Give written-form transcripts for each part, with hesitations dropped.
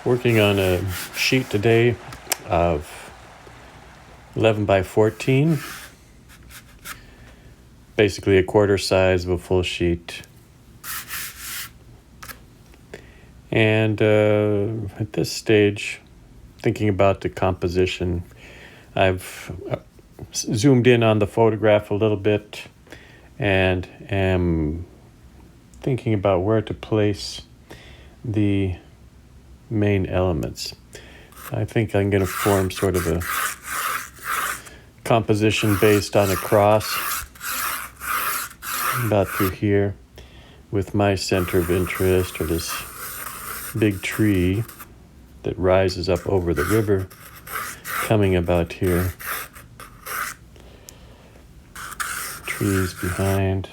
Working on a sheet today of 11 by 14, basically a quarter size of a full sheet. And at this stage, thinking about the composition, I've zoomed in on the photograph a little bit and am thinking about where to place the main elements. I think I'm going to form sort of a composition based on a cross about through here with my center of interest, or this big tree that rises up over the river coming about here. Trees behind,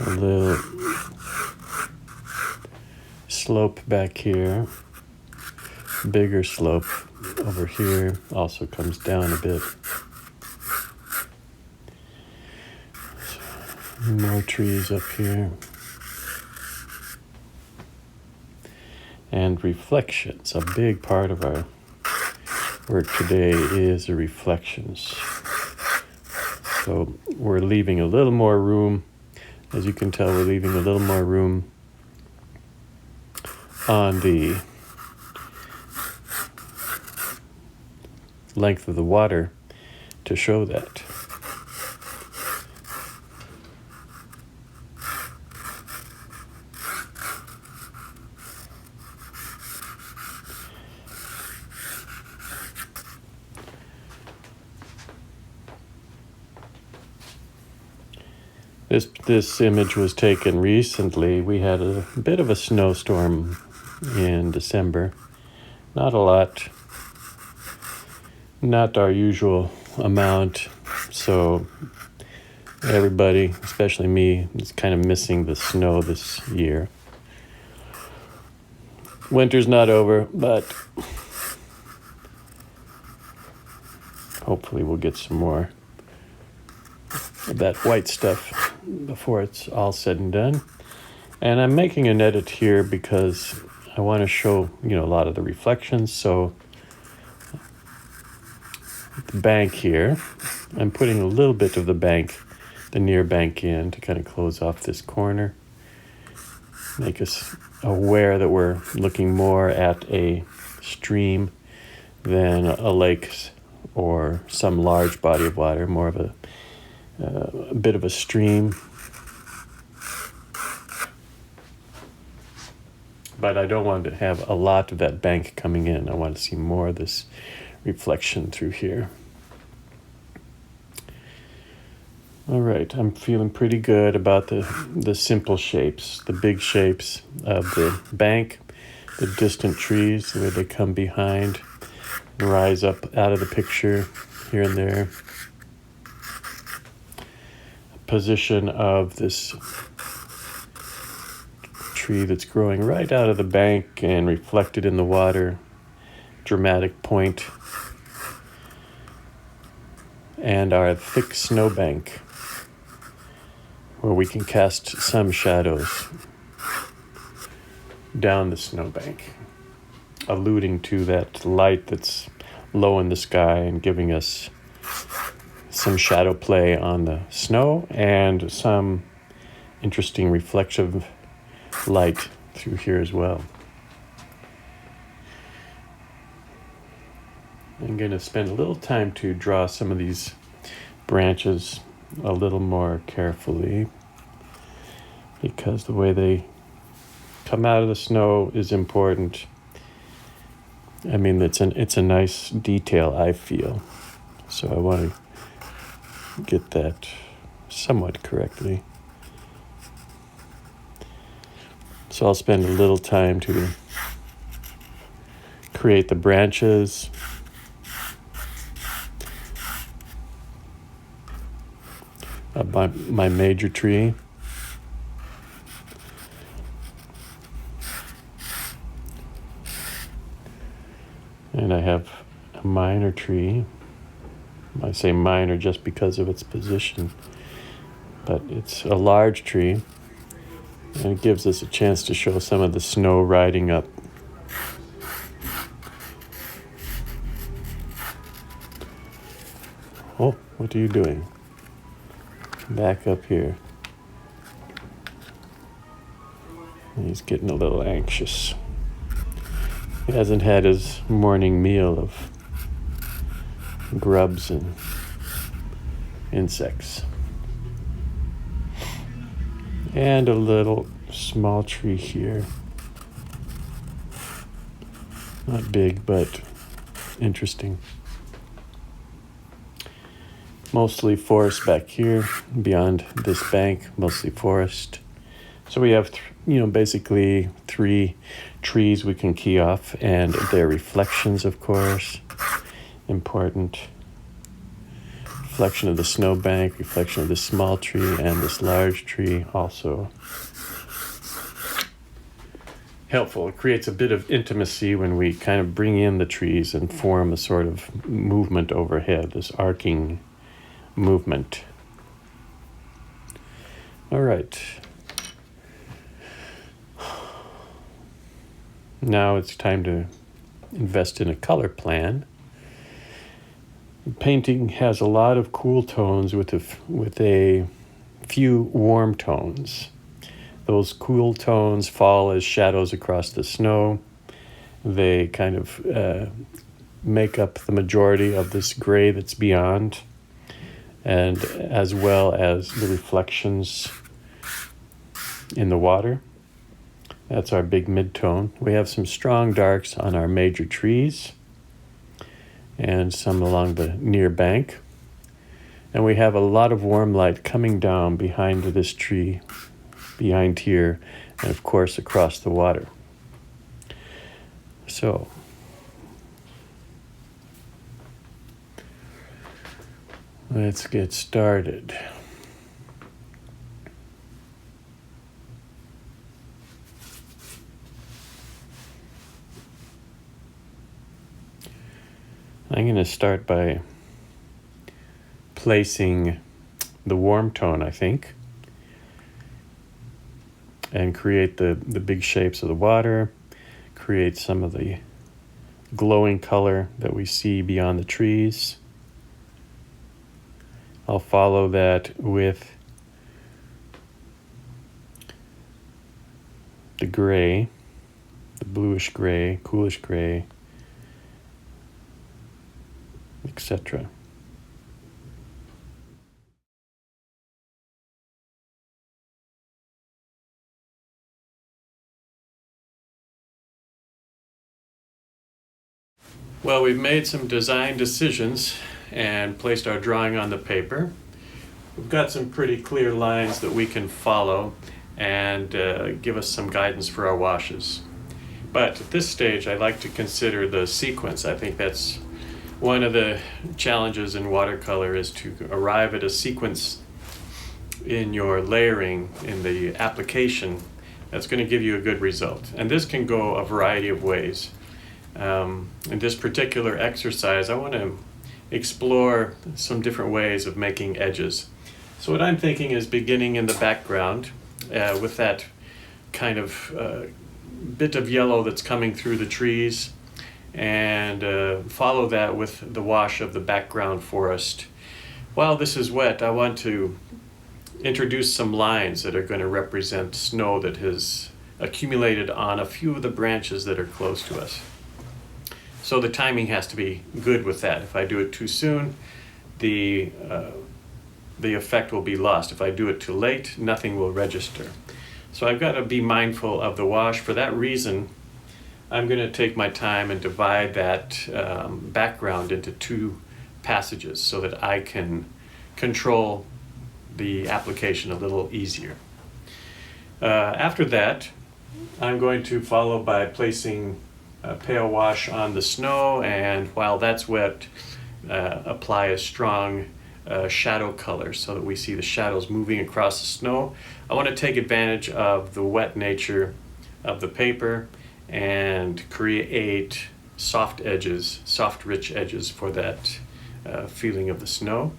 a little slope back here, bigger slope over here, also comes down a bit. More trees up here. And reflections. A big part of our work today is the reflections. So we're leaving a little more room. As you can tell, we're leaving a little more room on the length of the water to show that. This image was taken recently. We had a bit of a snowstorm in December. Not a lot. Not our usual amount. So everybody, especially me, is kind of missing the snow this year. Winter's not over, but hopefully we'll get some more of that white stuff before it's all said and done. And I'm making an edit here because I want to show, a lot of the reflections. So the bank here, I'm putting a little bit of the near bank in to kind of close off this corner. Make us aware that we're looking more at a stream than a lake or some large body of water, more of a bit of a stream. But I don't want to have a lot of that bank coming in. I want to see more of this reflection through here. All right, I'm feeling pretty good about the simple shapes, the big shapes of the bank, the distant trees, the way they come behind and rise up out of the picture here and there. Position of this tree that's growing right out of the bank and reflected in the water, dramatic point, and our thick snowbank where we can cast some shadows down the snowbank, alluding to that light that's low in the sky and giving us some shadow play on the snow and some interesting reflective light through here as well. I'm going to spend a little time to draw some of these branches a little more carefully because the way they come out of the snow is important. I mean, it's a nice detail, I feel. So I want to get that somewhat correctly. So I'll spend a little time to create the branches. Of my major tree. And I have a minor tree. I say minor just because of its position, but it's a large tree, and it gives us a chance to show some of the snow riding up what are you doing? Back up here. He's getting a little anxious. He hasn't had his morning meal of grubs and insects. And a little small tree here. Not big, but interesting. Mostly forest back here, beyond this bank, mostly forest. So we have, basically 3 trees we can key off, and their reflections, of course, important. Reflection of the snowbank, reflection of this small tree, and this large tree also helpful. It creates a bit of intimacy when we kind of bring in the trees and form a sort of movement overhead, this arcing movement. All right. Now it's time to invest in a color plan. Painting has a lot of cool tones with a few warm tones. Those cool tones fall as shadows across the snow. They kind of make up the majority of this gray that's beyond, and as well as the reflections in the water. That's our big mid-tone. We have some strong darks on our major trees and some along the near bank. And we have a lot of warm light coming down behind this tree, behind here, and of course across the water. So, let's get started. I'm going to start by placing the warm tone, I think, and create the big shapes of the water, create some of the glowing color that we see beyond the trees. I'll follow that with the gray, the bluish gray, coolish gray, etc. Well, we've made some design decisions and placed our drawing on the paper. We've got some pretty clear lines that we can follow and give us some guidance for our washes. But at this stage, I like to consider the sequence. I think that's one of the challenges in watercolor, is to arrive at a sequence in your layering, in the application, that's going to give you a good result. And this can go a variety of ways. In this particular exercise, I want to explore some different ways of making edges. So what I'm thinking is beginning in the background with that kind of bit of yellow that's coming through the trees, and follow that with the wash of the background forest. While this is wet, I want to introduce some lines that are going to represent snow that has accumulated on a few of the branches that are close to us. So the timing has to be good with that. If I do it too soon, the effect will be lost. If I do it too late, nothing will register. So I've got to be mindful of the wash. For that reason, I'm going to take my time and divide that background into 2 passages so that I can control the application a little easier. After that, I'm going to follow by placing a pale wash on the snow, and while that's wet, apply a strong shadow color so that we see the shadows moving across the snow. I want to take advantage of the wet nature of the paper and create soft edges, soft rich edges for that feeling of the snow.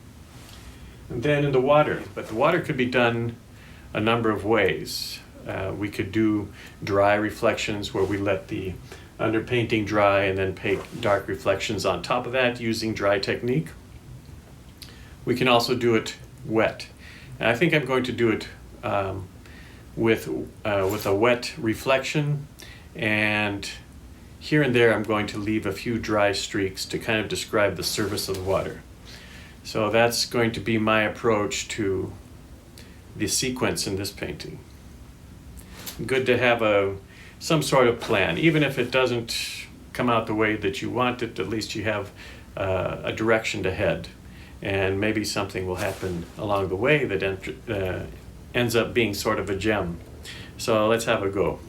And then in the water, but the water could be done a number of ways. We could do dry reflections where we let the underpainting dry and then paint dark reflections on top of that using dry technique. We can also do it wet. And I think I'm going to do it with a wet reflection, and here and there I'm going to leave a few dry streaks to kind of describe the surface of the water. So that's going to be my approach to the sequence in this painting. Good to have some sort of plan. Even if it doesn't come out the way that you want it, at least you have a direction to head. And maybe something will happen along the way that ends up being sort of a gem. So let's have a go.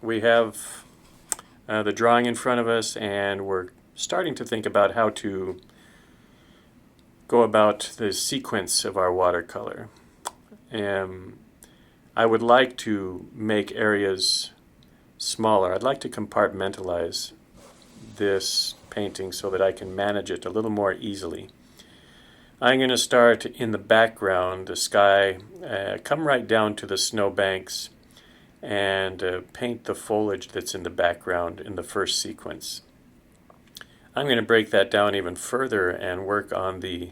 We have the drawing in front of us, and we're starting to think about how to go about the sequence of our watercolor. I would like to make areas smaller. I'd like to compartmentalize this painting so that I can manage it a little more easily. I'm going to start in the background, the sky, come right down to the snowbanks, and paint the foliage that's in the background in the first sequence. I'm going to break that down even further and work on the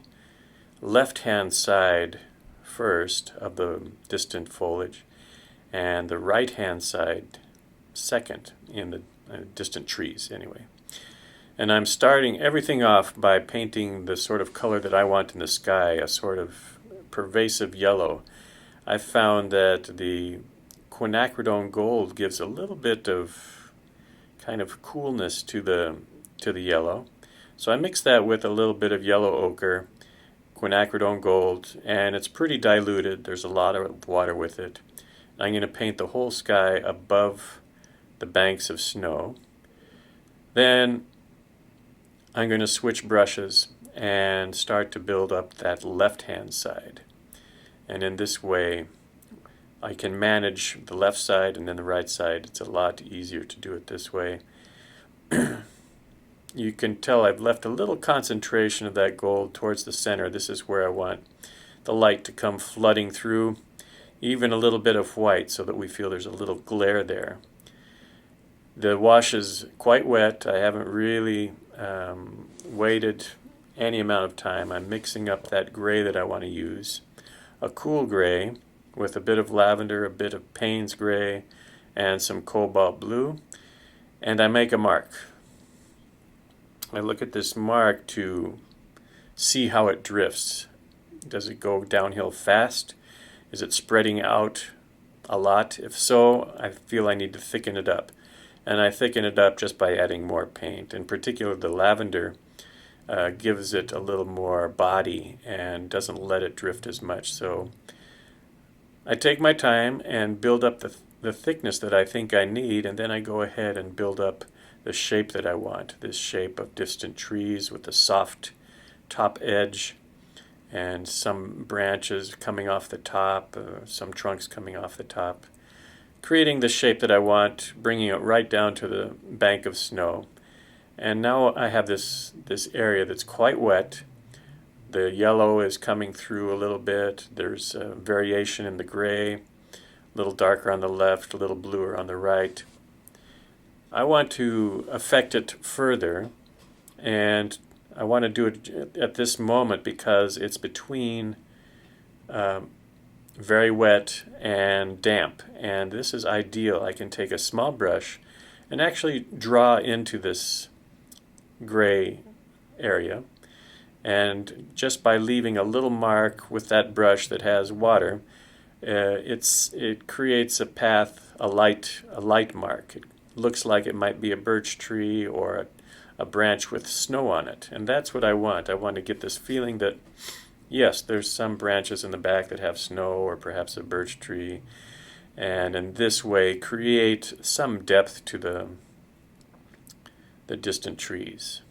left-hand side first of the distant foliage, and the right-hand side second in the distant trees anyway. And I'm starting everything off by painting the sort of color that I want in the sky, a sort of pervasive yellow. I found that the quinacridone gold gives a little bit of kind of coolness to the yellow. So I mix that with a little bit of yellow ochre, quinacridone gold, and it's pretty diluted. There's a lot of water with it. I'm going to paint the whole sky above the banks of snow. Then I'm going to switch brushes and start to build up that left-hand side. And in this way, I can manage the left side and then the right side. It's a lot easier to do it this way. You can tell I've left a little concentration of that gold towards the center. This is where I want the light to come flooding through, even a little bit of white so that we feel there's a little glare there. The wash is quite wet. I haven't really waited any amount of time. I'm mixing up that gray that I want to use, a cool gray with a bit of lavender, a bit of Payne's gray, and some cobalt blue, and I make a mark. I look at this mark to see how it drifts. Does it go downhill fast? Is it spreading out a lot? If so, I feel I need to thicken it up. And I thicken it up just by adding more paint. In particular, the lavender gives it a little more body and doesn't let it drift as much. So I take my time and build up the thickness that I think I need, and then I go ahead and build up the shape that I want, this shape of distant trees with the soft top edge and some branches coming off the top, some trunks coming off the top, creating the shape that I want, bringing it right down to the bank of snow. And now I have this area that's quite wet. The yellow is coming through a little bit. There's a variation in the gray, a little darker on the left, a little bluer on the right. I want to affect it further, and I want to do it at this moment because it's between very wet and damp, and this is ideal. I can take a small brush and actually draw into this gray area, and just by leaving a little mark with that brush that has water, it creates a path, a light mark. It looks like it might be a birch tree or a branch with snow on it, and that's what I want. I want to get this feeling that yes, there's some branches in the back that have snow or perhaps a birch tree, and in this way create some depth to the distant trees.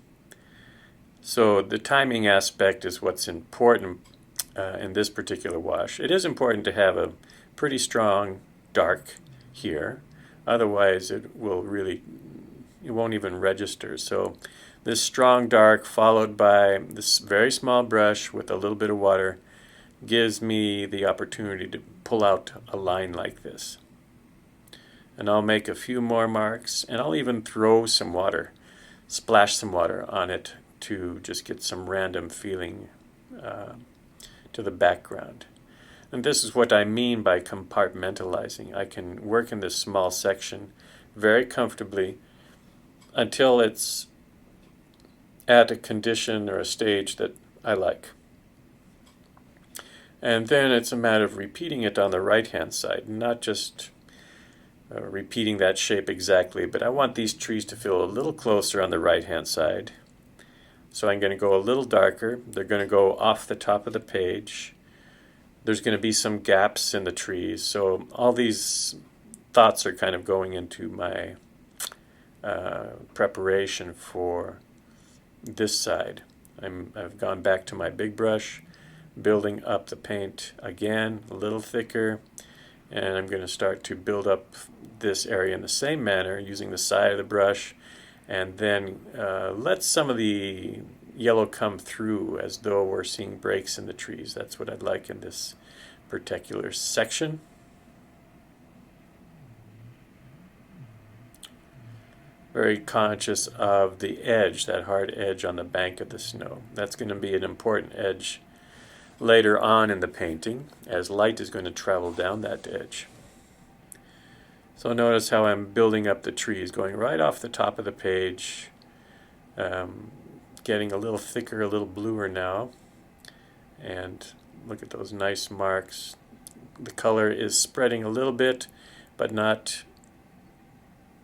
So the timing aspect is what's important in this particular wash. It is important to have a pretty strong dark here, otherwise it won't even register. So this strong dark followed by this very small brush with a little bit of water gives me the opportunity to pull out a line like this. And I'll make a few more marks, and I'll even throw some water, splash some water on it to just get some random feeling to the background. And this is what I mean by compartmentalizing. I can work in this small section very comfortably until it's at a condition or a stage that I like. And then it's a matter of repeating it on the right-hand side, not just repeating that shape exactly, but I want these trees to feel a little closer on the right-hand side. So I'm going to go a little darker. They're going to go off the top of the page. There's going to be some gaps in the trees. So all these thoughts are kind of going into my preparation for this side. I've gone back to my big brush, building up the paint again, a little thicker, and I'm going to start to build up this area in the same manner using the side of the brush, and then let some of the yellow come through as though we're seeing breaks in the trees. That's what I'd like in this particular section. Very conscious of the edge, that hard edge on the bank of the snow. That's going to be an important edge later on in the painting, as light is going to travel down that edge. So notice how I'm building up the trees, going right off the top of the page, getting a little thicker, a little bluer now. And look at those nice marks. The color is spreading a little bit, but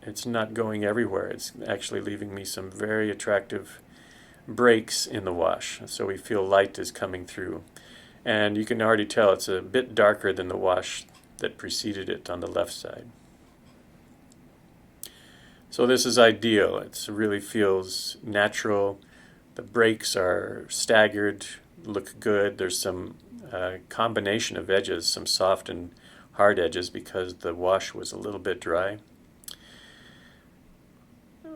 it's not going everywhere. It's actually leaving me some very attractive breaks in the wash. So we feel light is coming through. And you can already tell it's a bit darker than the wash that preceded it on the left side. So this is ideal. It really feels natural. The breaks are staggered, look good. There's some combination of edges, some soft and hard edges because the wash was a little bit dry.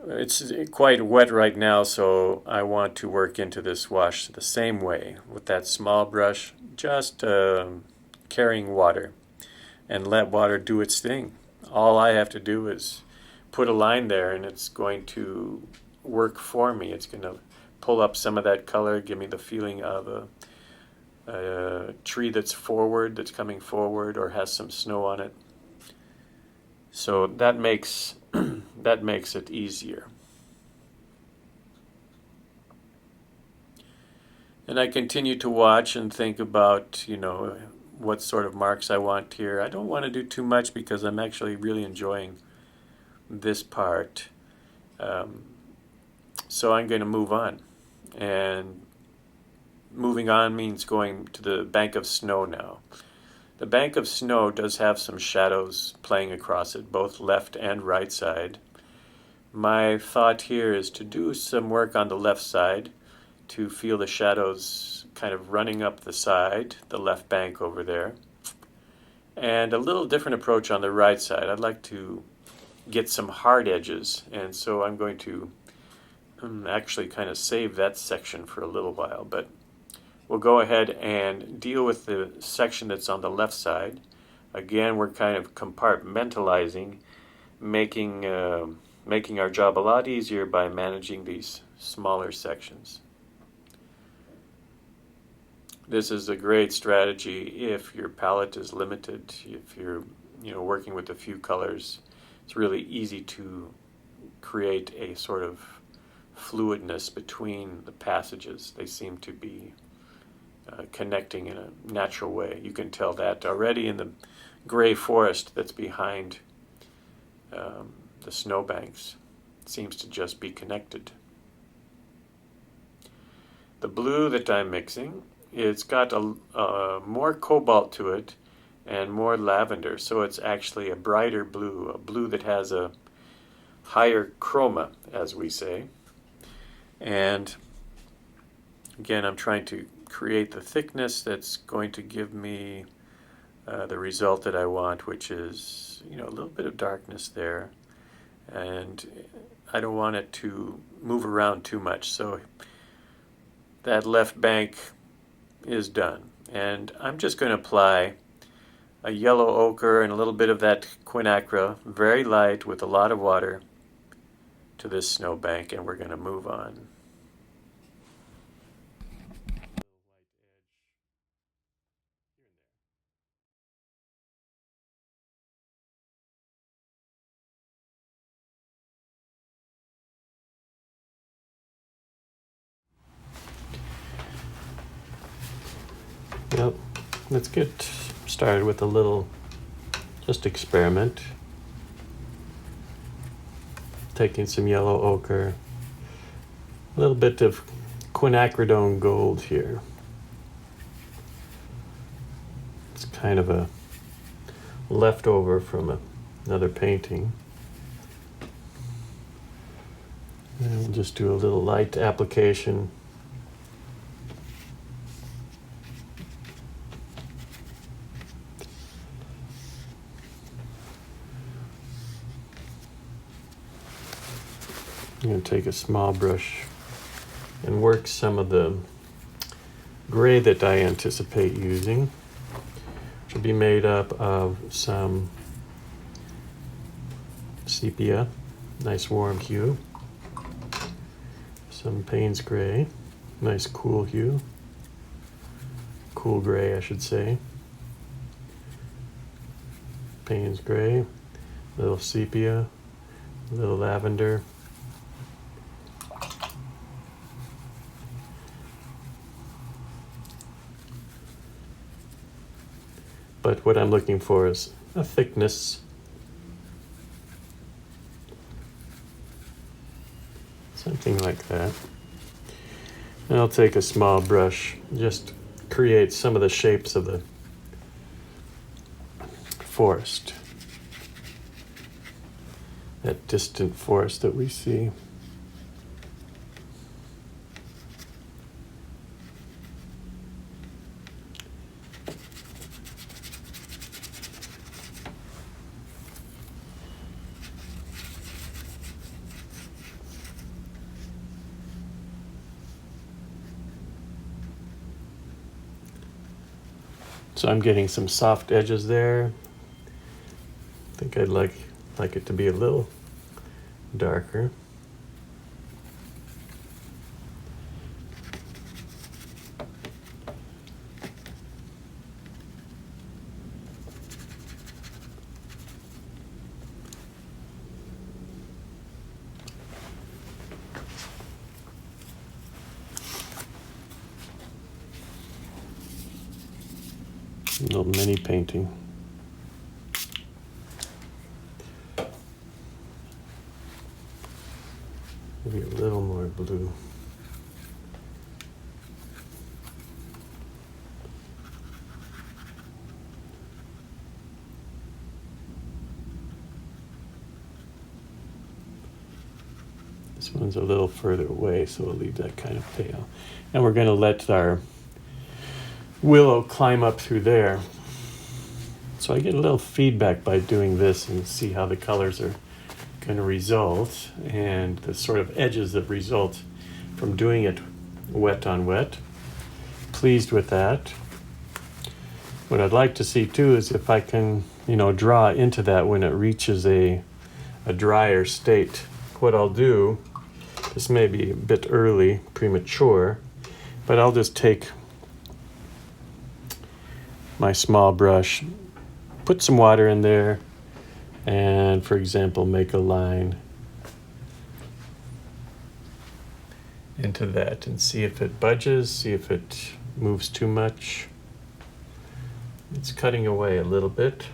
It's quite wet right now, so I want to work into this wash the same way with that small brush, just carrying water and let water do its thing. All I have to do is put a line there and it's going to work for me. It's going to pull up some of that color, give me the feeling of a tree that's forward, that's coming forward or has some snow on it. So that makes that makes it easier. And I continue to watch and think about, what sort of marks I want here. I don't want to do too much because I'm actually really enjoying this part. So I'm going to move on. And moving on means going to the bank of snow now. The bank of snow does have some shadows playing across it, both left and right side. My thought here is to do some work on the left side to feel the shadows kind of running up the side, the left bank over there. And a little different approach on the right side. I'd like to get some hard edges, and so I'm going to actually kind of save that section for a little while, but we'll go ahead and deal with the section that's on the left side. Again, we're kind of compartmentalizing, making our job a lot easier by managing these smaller sections. This is a great strategy if your palette is limited, if you're working with a few colors. It's really easy to create a sort of fluidness between the passages. They seem to be connecting in a natural way. You can tell that already in the gray forest that's behind the snowbanks. It seems to just be connected. The blue that I'm mixing, it's got a more cobalt to it and more lavender, so it's actually a brighter blue, a blue that has a higher chroma, as we say. And again, I'm trying to create the thickness that's going to give me the result that I want, which is a little bit of darkness there, and I don't want it to move around too much. So that left bank is done, and I'm just going to apply a yellow ochre and a little bit of that quinacre, very light with a lot of water, to this snowbank, and we're going to move on. Yep, let's get started with a little just experiment. Taking some yellow ochre, a little bit of quinacridone gold here. It's kind of a leftover from another painting. And we'll just do a little light application. I'm going to take a small brush and work some of the gray that I anticipate using, which will be made up of some sepia, nice warm hue, some Payne's gray, nice cool hue, cool gray I should say, Payne's gray, a little sepia, a little lavender, but what I'm looking for is a thickness. Something like that. And I'll take a small brush, just create some of the shapes of the forest. That distant forest that we see. So I'm getting some soft edges there. I think I'd like it to be a little darker. A little mini painting. Maybe a little more blue. This one's a little further away, so we'll leave that kind of pale. And we're going to let our willow climb up through there. So I get a little feedback by doing this and see how the colors are going to result and the sort of edges that result from doing it wet on wet. Pleased with that. What I'd like to see too is if I can, draw into that when it reaches a drier state. What I'll do, this may be a bit early, premature, but I'll just take my small brush, put some water in there, and for example, make a line into that and see if it budges, see if it moves too much. It's cutting away a little bit.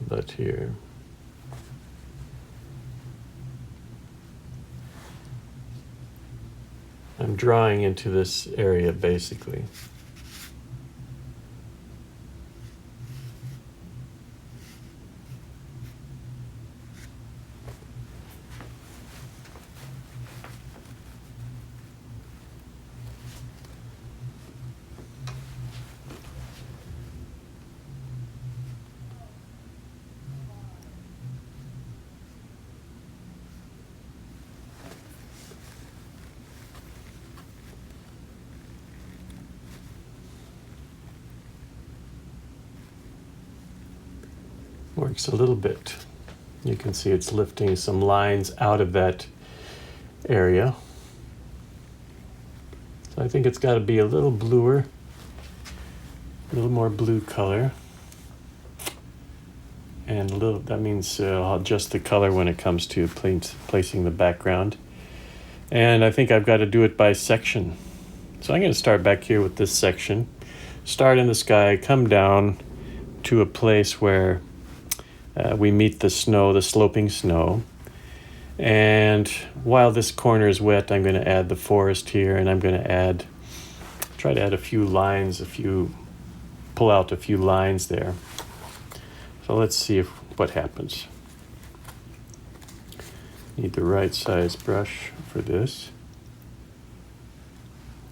But here. I'm drawing into this area basically. works a little bit. You can see it's lifting some lines out of that area. So I think it's got to be a little bluer, a little more blue color. And that means I'll adjust the color when it comes to placing the background. And I think I've got to do it by section. So I'm going to start back here with this section. Start in the sky, come down to a place where we meet the snow, the sloping snow. And while this corner is wet, I'm going to add the forest here, and I'm going to try to add a few lines, pull out a few lines there. So let's see what happens. Need the right size brush for this.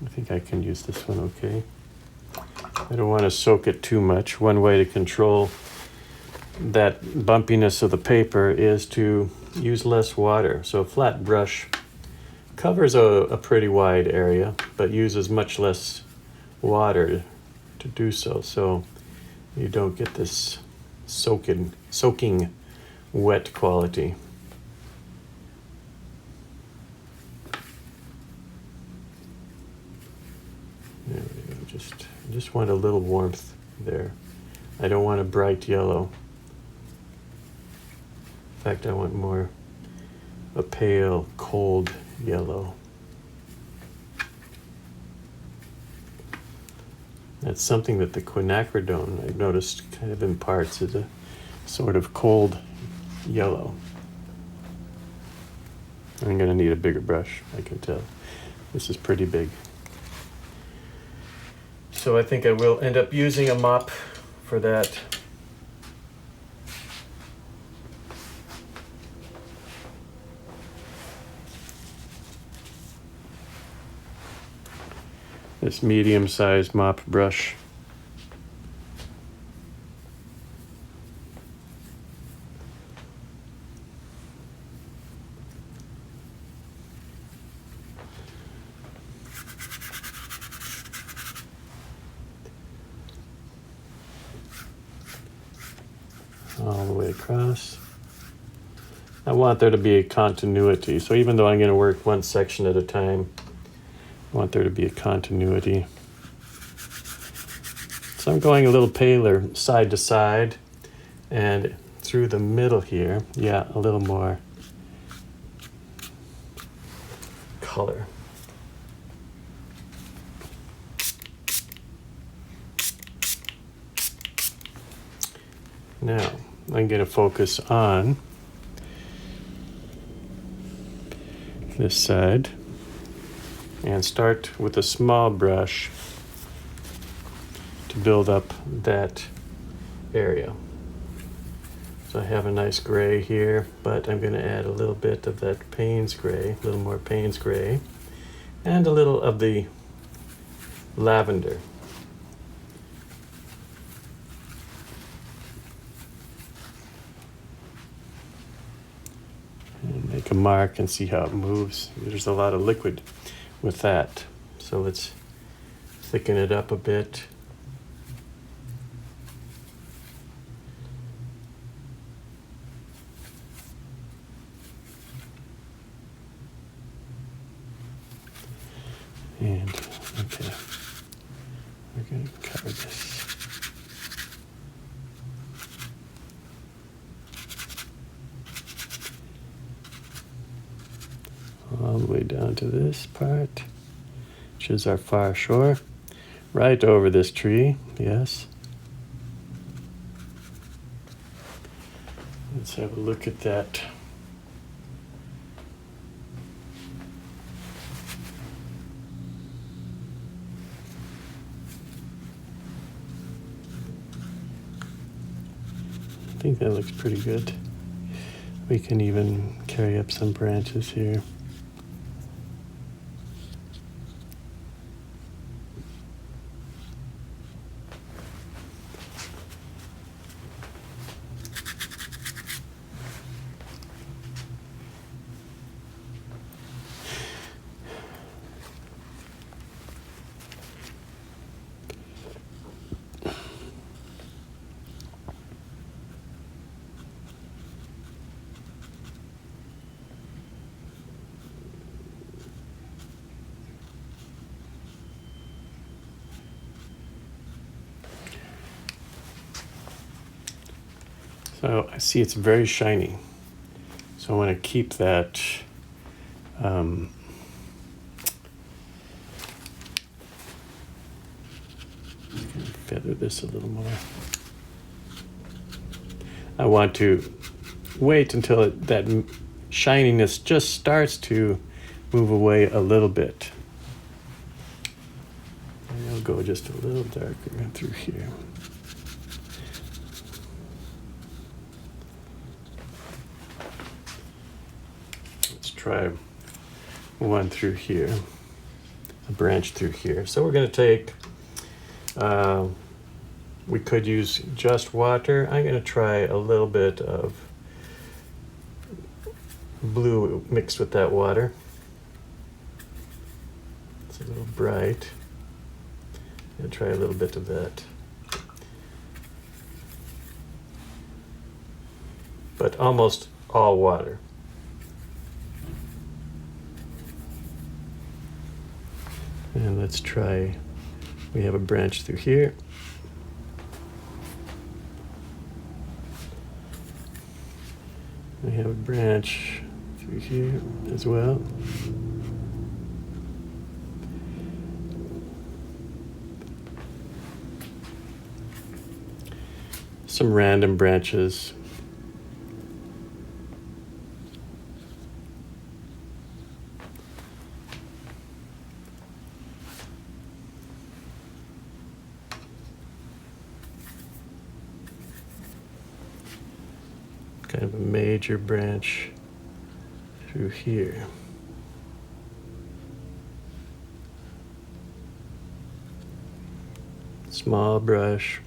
I think I can use this one okay. I don't want to soak it too much. One way to control that bumpiness of the paper is to use less water. So a flat brush covers a pretty wide area, but uses much less water to do so. So you don't get this soaking wet quality. There we go. Just want a little warmth there. I don't want a bright yellow. In fact, I want more a pale, cold yellow. That's something that the quinacridone, I've noticed, kind of imparts as a sort of cold yellow. I'm going to need a bigger brush, I can tell. This is pretty big. So I think I will end up using a mop for that. This medium-sized mop brush. All the way across. I want there to be a continuity. So even though I'm going to work one section at a time, I want there to be a continuity. So I'm going a little paler side to side and through the middle here. Yeah, a little more color. Now, I'm going to focus on this side and start with a small brush to build up that area. So I have a nice gray here, but I'm going to add a little bit of that Payne's gray, a little more Payne's gray, and a little of the lavender. And make a mark and see how it moves. There's a lot of liquid with that. So let's thicken it up a bit. And okay, we're going to cover this. All the way down to this part, which is our far shore, right over this tree, yes. Let's have a look at that. I think that looks pretty good. We can even carry up some branches here. So I see it's very shiny. So I want to keep that feather this a little more. I want to wait until that shininess just starts to move away a little bit. And I'll go just a little darker through here. Let's try one through here, a branch through here. So we're going to take, we could use just water. I'm going to try a little bit of blue mixed with that water. It's a little bright. I'm going to try a little bit of that. But almost all water. And let's try, we have a branch through here. We have a branch through here as well. Some random branches. Kind of a major branch through here. Small brush.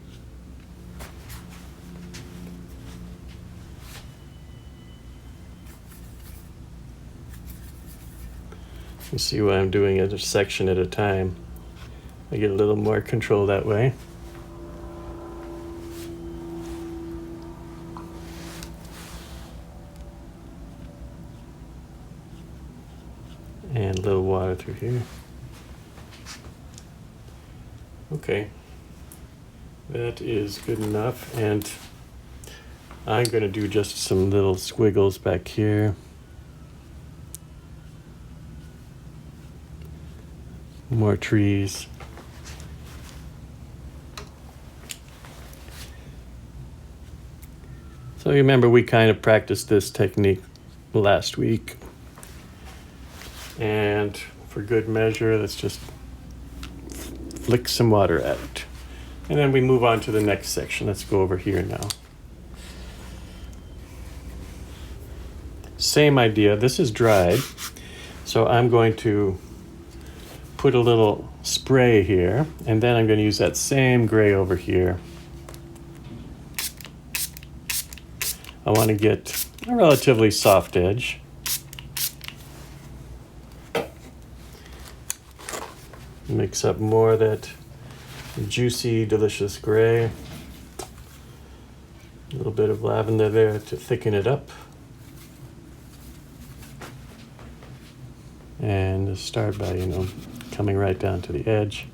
You see what I'm doing a section at a time. I get a little more control that way. And a little water through here. Okay, that is good enough. And I'm going to do just some little squiggles back here. More trees. So you remember we kind of practiced this technique last week. And for good measure, let's just flick some water at it. And then we move on to the next section. Let's go over here now. Same idea. This is dried. So I'm going to put a little spray here, and then I'm going to use that same gray over here. I want to get a relatively soft edge. Mix up more of that juicy, delicious gray. A little bit of lavender there to thicken it up. And just start by, coming right down to the edge.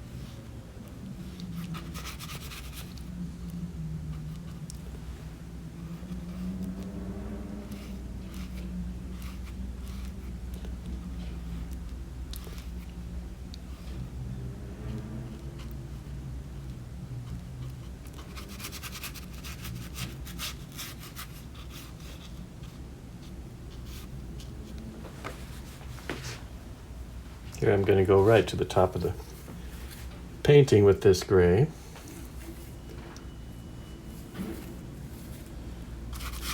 Here I'm going to go right to the top of the painting with this gray.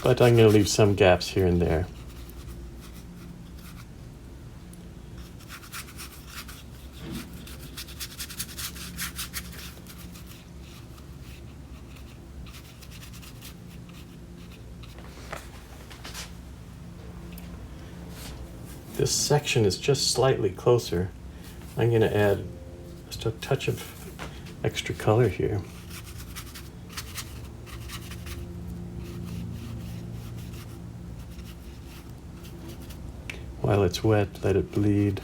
But I'm going to leave some gaps here and there. This section is just slightly closer. I'm going to add just a touch of extra color here. While it's wet, let it bleed.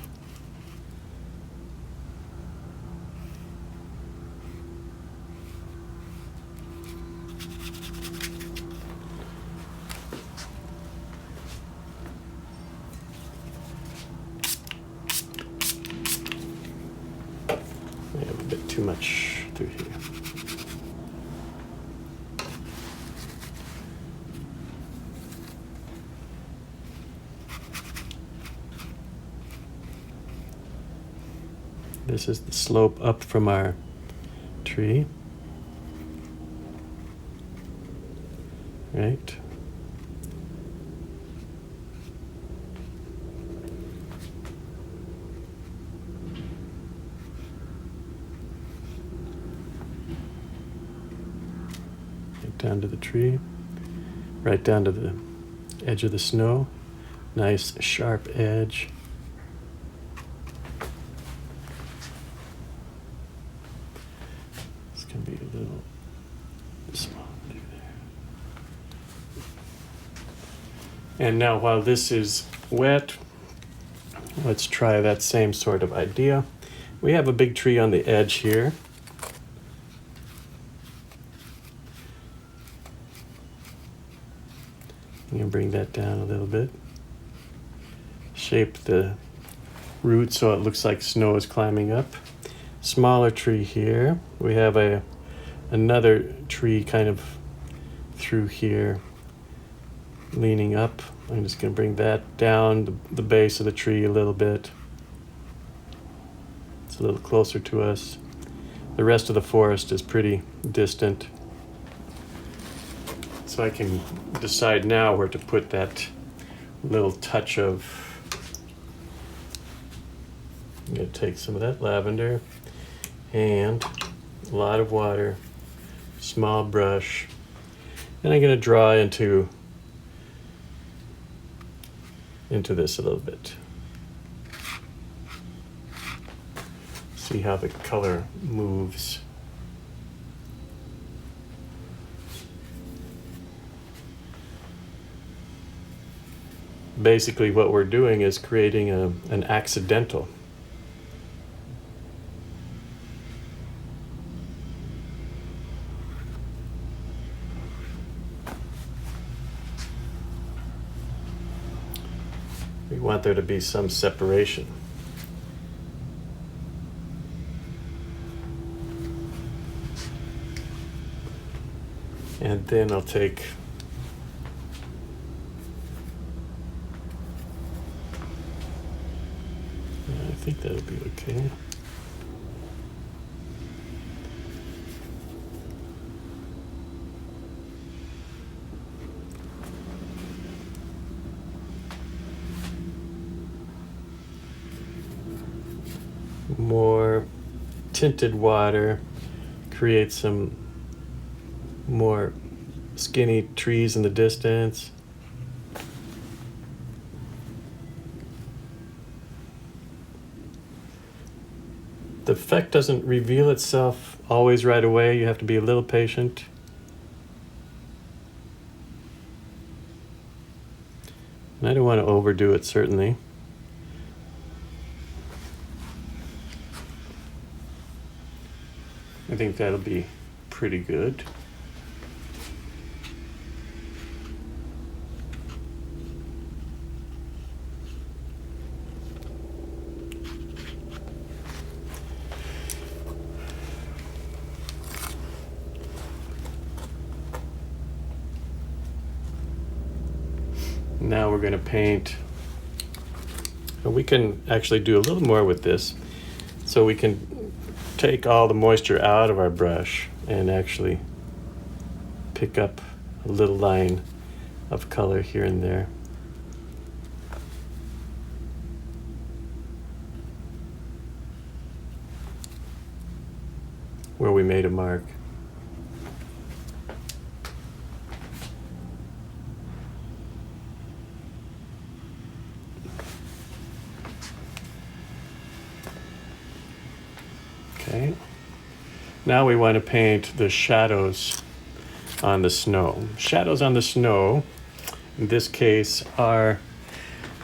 too much through here. This is the slope up from our tree. Right? Right down to the tree, right down to the edge of the snow. Nice sharp edge. It's going to be a little small. And now while this is wet, let's try that same sort of idea. We have a big tree on the edge here. I'm going to bring that down a little bit. Shape the root so it looks like snow is climbing up. Smaller tree here. We have another tree kind of through here, leaning up. I'm just going to bring that down the base of the tree a little bit. It's a little closer to us. The rest of the forest is pretty distant. So I can decide now where to put that little touch of, I'm going to take some of that lavender and a lot of water, small brush, and I'm going to draw into this a little bit. See how the color moves. Basically what we're doing is creating an accidental. We want there to be some separation. And then I'll take I think that'll be okay. More tinted water, create some more skinny trees in the distance. The effect doesn't reveal itself always right away. You have to be a little patient. And I don't want to overdo it, certainly. I think that'll be pretty good. Now we're going to paint. And we can actually do a little more with this. So we can take all the moisture out of our brush and actually pick up a little line of color here and there. Where we made a mark. Okay. Now we want to paint the shadows on the snow. Shadows on the snow, in this case, are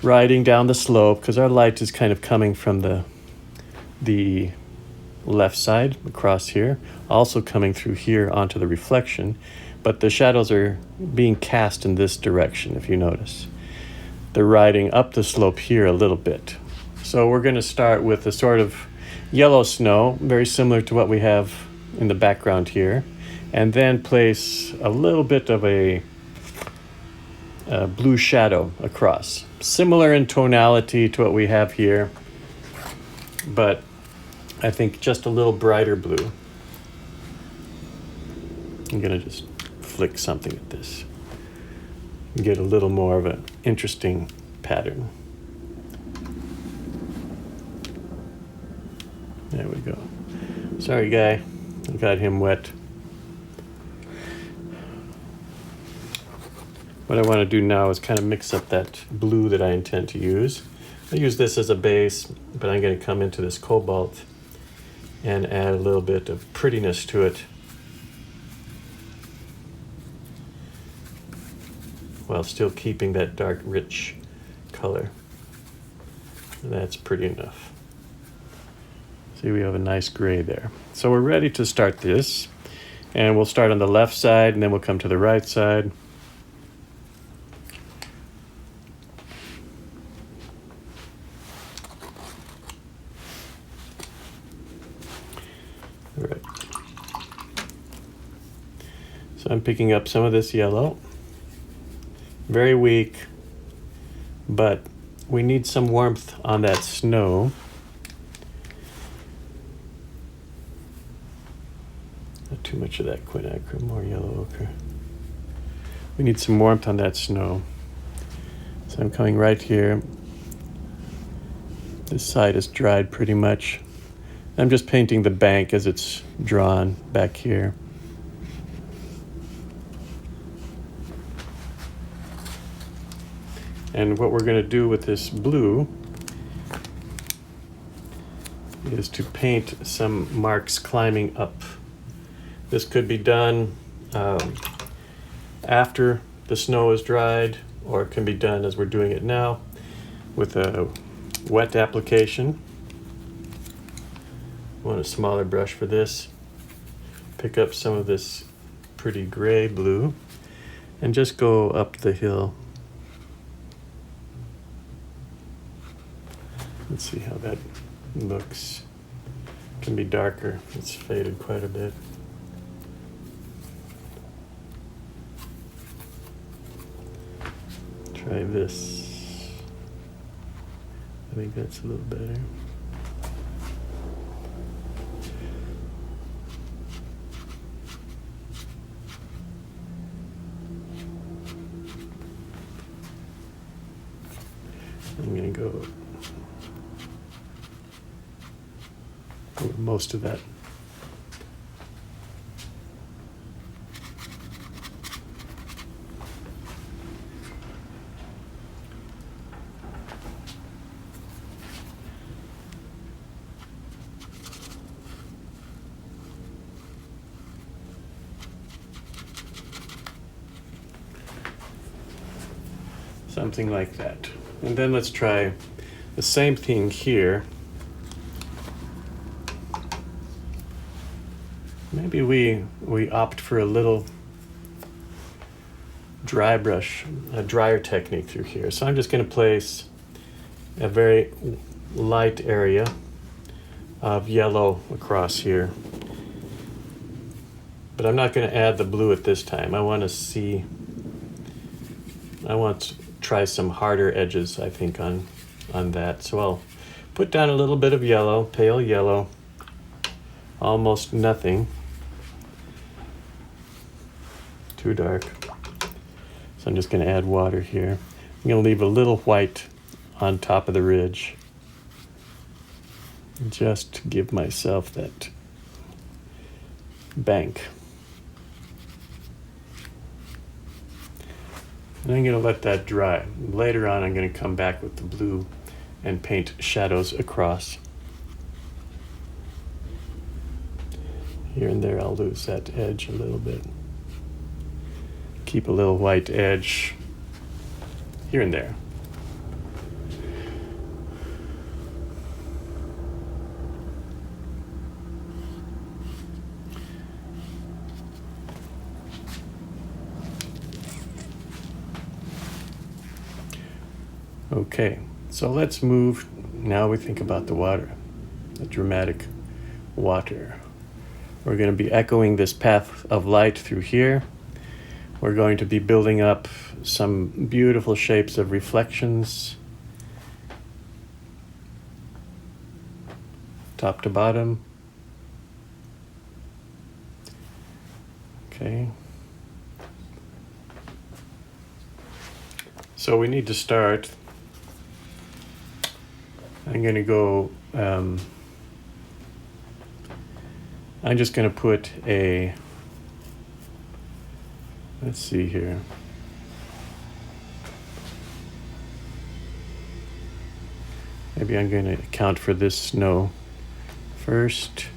riding down the slope because our light is kind of coming from the left side across here, also coming through here onto the reflection, but the shadows are being cast in this direction, if you notice. They're riding up the slope here a little bit. So we're going to start with a sort of yellow snow, very similar to what we have in the background here, and then place a little bit of a blue shadow across. Similar in tonality to what we have here, but I think just a little brighter blue. I'm gonna just flick something at this and get a little more of an interesting pattern. There we go. Sorry, guy, I got him wet. What I want to do now is kind of mix up that blue that I intend to use. I use this as a base, but I'm going to come into this cobalt and add a little bit of prettiness to it, while still keeping that dark, rich color. That's pretty enough. See, we have a nice gray there. So we're ready to start this, and we'll start on the left side, and then we'll come to the right side. All right. So I'm picking up some of this yellow. Very weak, but we need some warmth on that snow. Not too much of that quinacre, more yellow ochre. We need some warmth on that snow. So I'm coming right here. This side is dried pretty much. I'm just painting the bank as it's drawn back here. And what we're going to do with this blue is to paint some marks climbing up. This could be done after the snow is dried, or it can be done as we're doing it now with a wet application. I want a smaller brush for this. Pick up some of this pretty gray blue and just go up the hill. Let's see how that looks. It can be darker. It's faded quite a bit. Try this. I think that's a little better. I'm going to go with most of that. Something like that. And then let's try the same thing here. Maybe we opt for a little dry brush, a drier technique through here. So I'm just going to place a very light area of yellow across here. But I'm not going to add the blue at this time. I want to try some harder edges, I think, on that. So I'll put down a little bit of yellow, pale yellow, almost nothing. Too dark. So I'm just going to add water here. I'm going to leave a little white on top of the ridge, just to give myself that bank. And I'm going to let that dry. Later on, I'm going to come back with the blue and paint shadows across. Here and there, I'll lose that edge a little bit. Keep a little white edge here and there. Okay, so let's move. Now we think about the water. the dramatic water. We're going to be echoing this path of light through here. We're going to be building up some beautiful shapes of reflections, top to bottom. Okay. So we need to start. I'm going to go, I'm just going to put a, let's see here. Maybe I'm going to account for this snow first.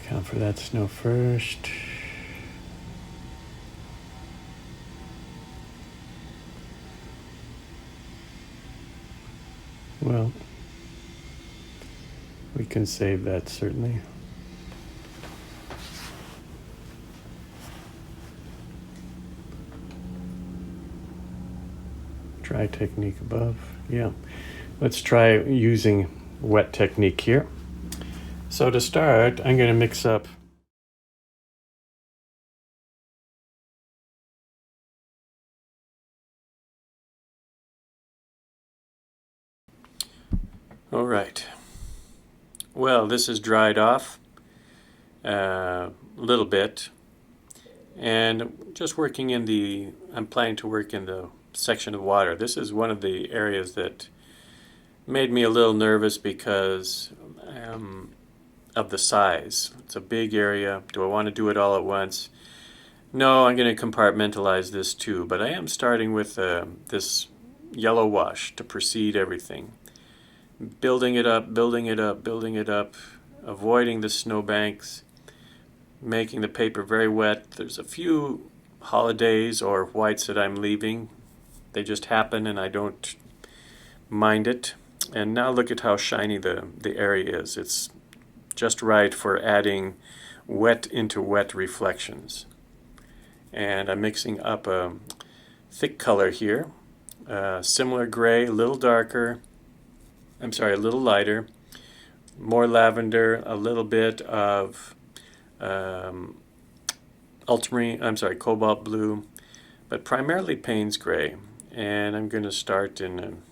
Account for that snow first. Well, we can save that certainly. Dry technique above. Yeah. Let's try using wet technique here. So to start, I'm going to mix up all right. Well, this is dried off a little bit, and just working in the, I'm planning to work in the section of water. This is one of the areas that made me a little nervous because of the size. It's a big area. Do I want to do it all at once? No, I'm going to compartmentalize this too, but I am starting with this yellow wash to precede everything. Building it up, building it up, building it up, avoiding the snowbanks, making the paper very wet. There's a few holidays or whites that I'm leaving. They just happen and I don't mind it. And now look at how shiny the area is. It's just right for adding wet into wet reflections. And I'm mixing up a thick color here, similar gray, a little darker, I'm sorry, a little lighter, more lavender, a little bit of cobalt blue, but primarily Payne's gray. And I'm going to start in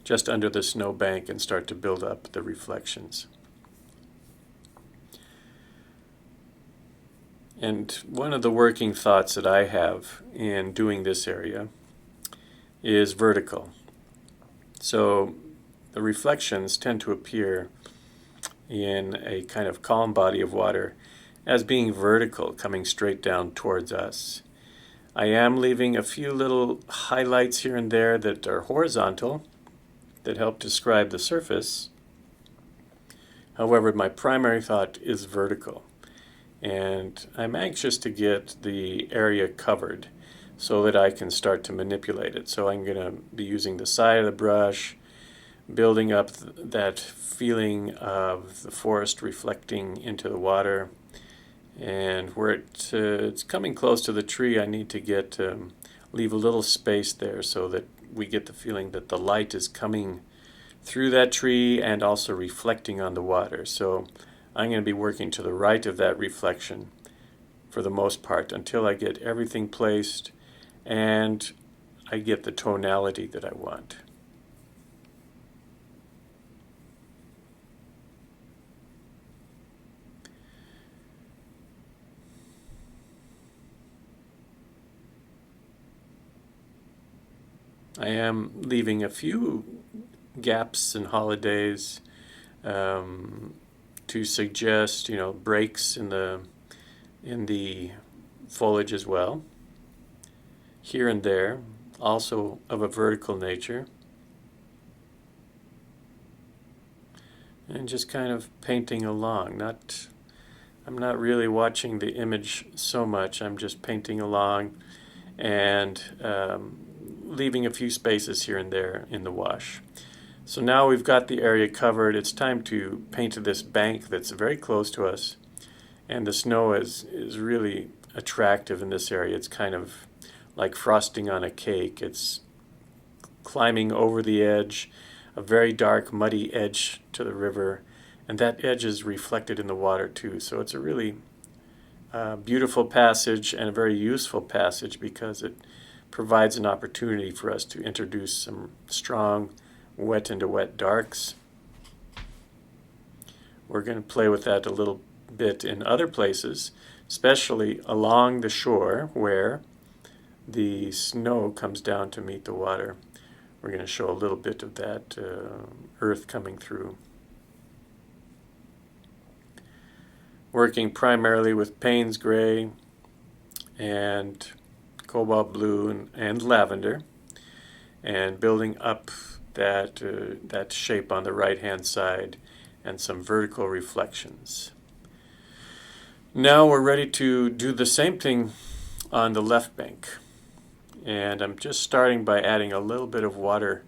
just under the snowbank and start to build up the reflections. And one of the working thoughts that I have in doing this area is vertical. So the reflections tend to appear in a kind of calm body of water as being vertical, coming straight down towards us. I am leaving a few little highlights here and there that are horizontal, that help describe the surface. However, my primary thought is vertical. And I'm anxious to get the area covered so that I can start to manipulate it. So I'm going to be using the side of the brush, building up that feeling of the forest reflecting into the water. And where it's coming close to the tree, I need to leave a little space there so that we get the feeling that the light is coming through that tree and also reflecting on the water. So I'm going to be working to the right of that reflection for the most part until I get everything placed and I get the tonality that I want. I am leaving a few gaps and holidays to suggest, breaks in the foliage as well, here and there, also of a vertical nature, and just kind of painting along. I'm not really watching the image so much. I'm just painting along and leaving a few spaces here and there in the wash. So now we've got the area covered. It's time to paint this bank that's very close to us. And the snow is really attractive in this area. It's kind of like frosting on a cake. It's climbing over the edge, a very dark, muddy edge to the river. And that edge is reflected in the water too. So it's a really beautiful passage and a very useful passage because it provides an opportunity for us to introduce some strong wet into wet darks. We're going to play with that a little bit in other places, especially along the shore where the snow comes down to meet the water. We're going to show a little bit of that earth coming through. Working primarily with Payne's gray and cobalt blue and lavender, and building up that shape on the right hand side and some vertical reflections. Now we're ready to do the same thing on the left bank, and I'm just starting by adding a little bit of water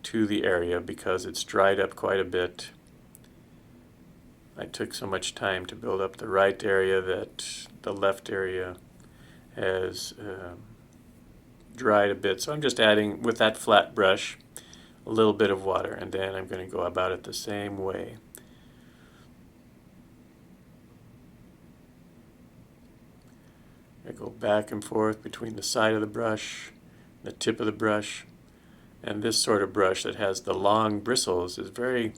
to the area because it's dried up quite a bit. I took so much time to build up the right area that the left area has dried a bit. So I'm just adding, with that flat brush, a little bit of water, and then I'm going to go about it the same way. I go back and forth between the side of the brush, the tip of the brush, and this sort of brush that has the long bristles is very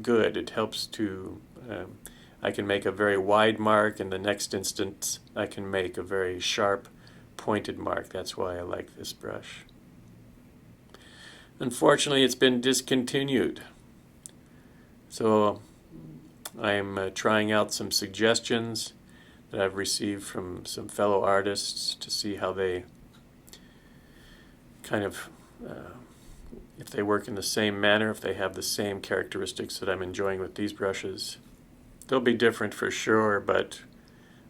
good. It helps to, I can make a very wide mark, and the next instance I can make a very sharp pointed mark. That's why I like this brush. Unfortunately, it's been discontinued. So I'm trying out some suggestions that I've received from some fellow artists to see how they kind of if they work in the same manner, if they have the same characteristics that I'm enjoying with these brushes. They'll be different for sure, but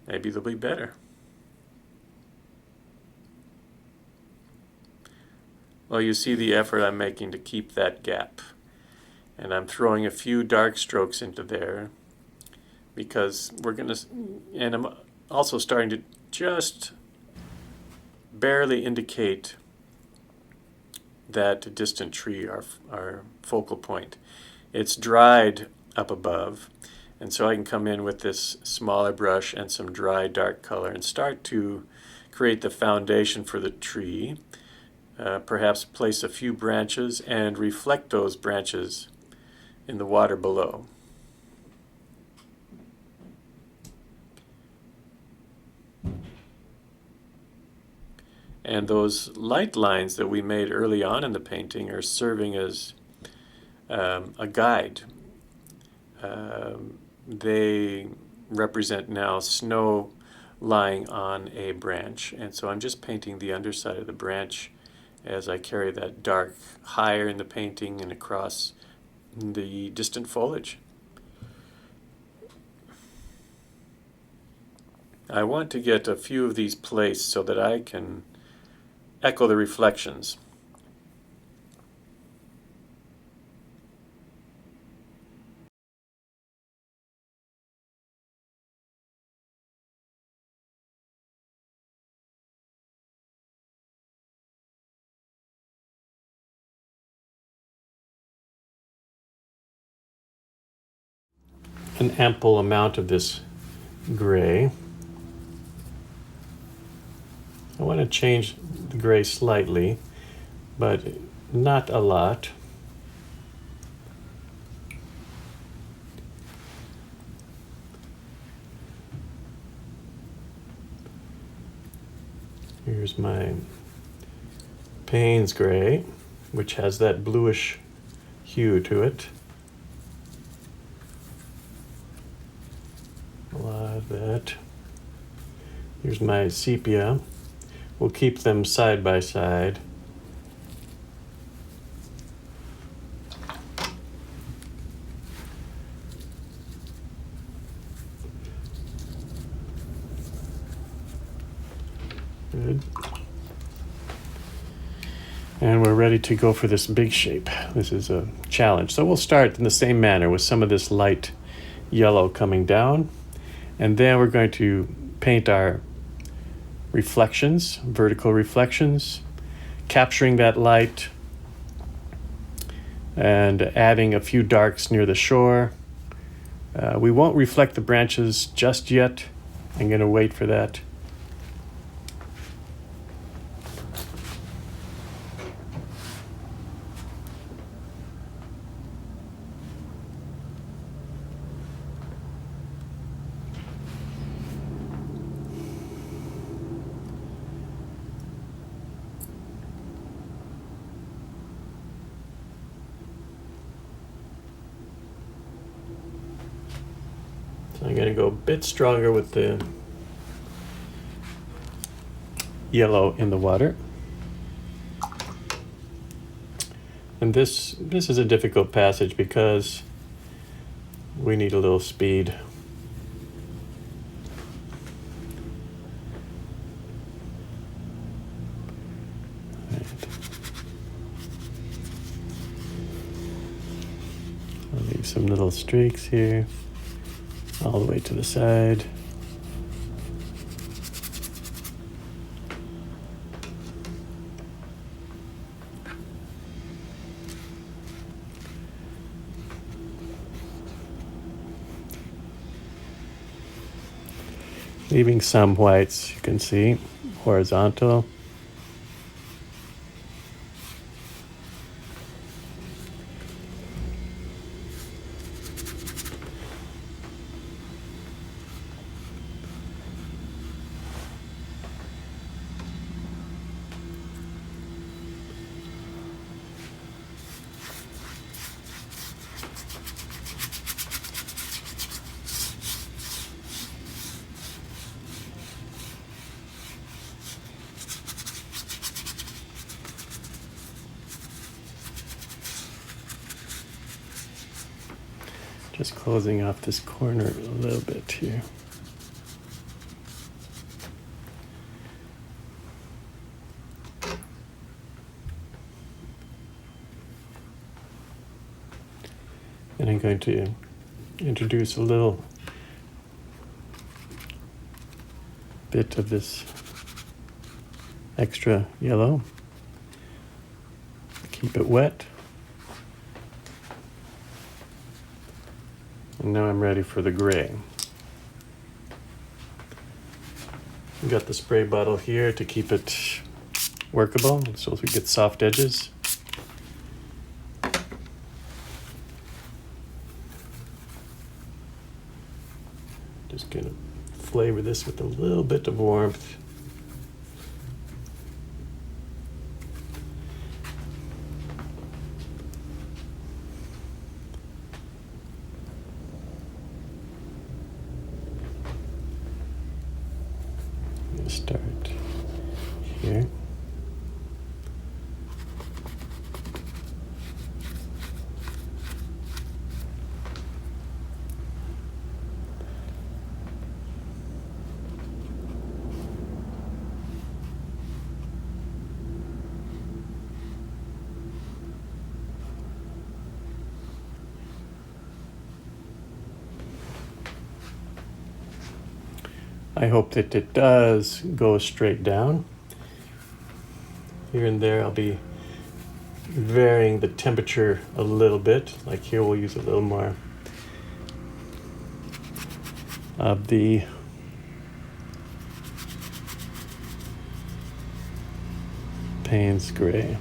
maybe they'll be better. Well, you see the effort I'm making to keep that gap. And I'm throwing a few dark strokes into there because we're going to, and I'm also starting to just barely indicate that distant tree, our focal point. It's dried up above, and so I can come in with this smaller brush and some dry dark color and start to create the foundation for the tree, perhaps place a few branches and reflect those branches in the water below. And those light lines that we made early on in the painting are serving as a guide. They represent now snow lying on a branch, and so I'm just painting the underside of the branch as I carry that dark higher in the painting and across the distant foliage. I want to get a few of these placed so that I can echo the reflections. An ample amount of this gray. I want to change the gray slightly, but not a lot. Here's my Payne's gray, which has that bluish hue to it. A lot of that. Here's my sepia. We'll keep them side by side. Good. And we're ready to go for this big shape. This is a challenge. So we'll start in the same manner with some of this light yellow coming down. And then we're going to paint our reflections, vertical reflections, capturing that light and adding a few darks near the shore. We won't reflect the branches just yet. I'm going to wait for that. So I'm going to go a bit stronger with the yellow in the water. And this is a difficult passage because we need a little speed. Right. I'll leave some little streaks here, all the way to the side. Leaving some whites, you can see, horizontal. Just closing off this corner a little bit here. And I'm going to introduce a little bit of this extra yellow. Keep it wet. And now I'm ready for the gray. I've got the spray bottle here to keep it workable so we get soft edges. Just gonna flavor this with a little bit of warmth. Start here. I hope that it does go straight down. Here and there I'll be varying the temperature a little bit. Like here we'll use a little more of the Payne's gray.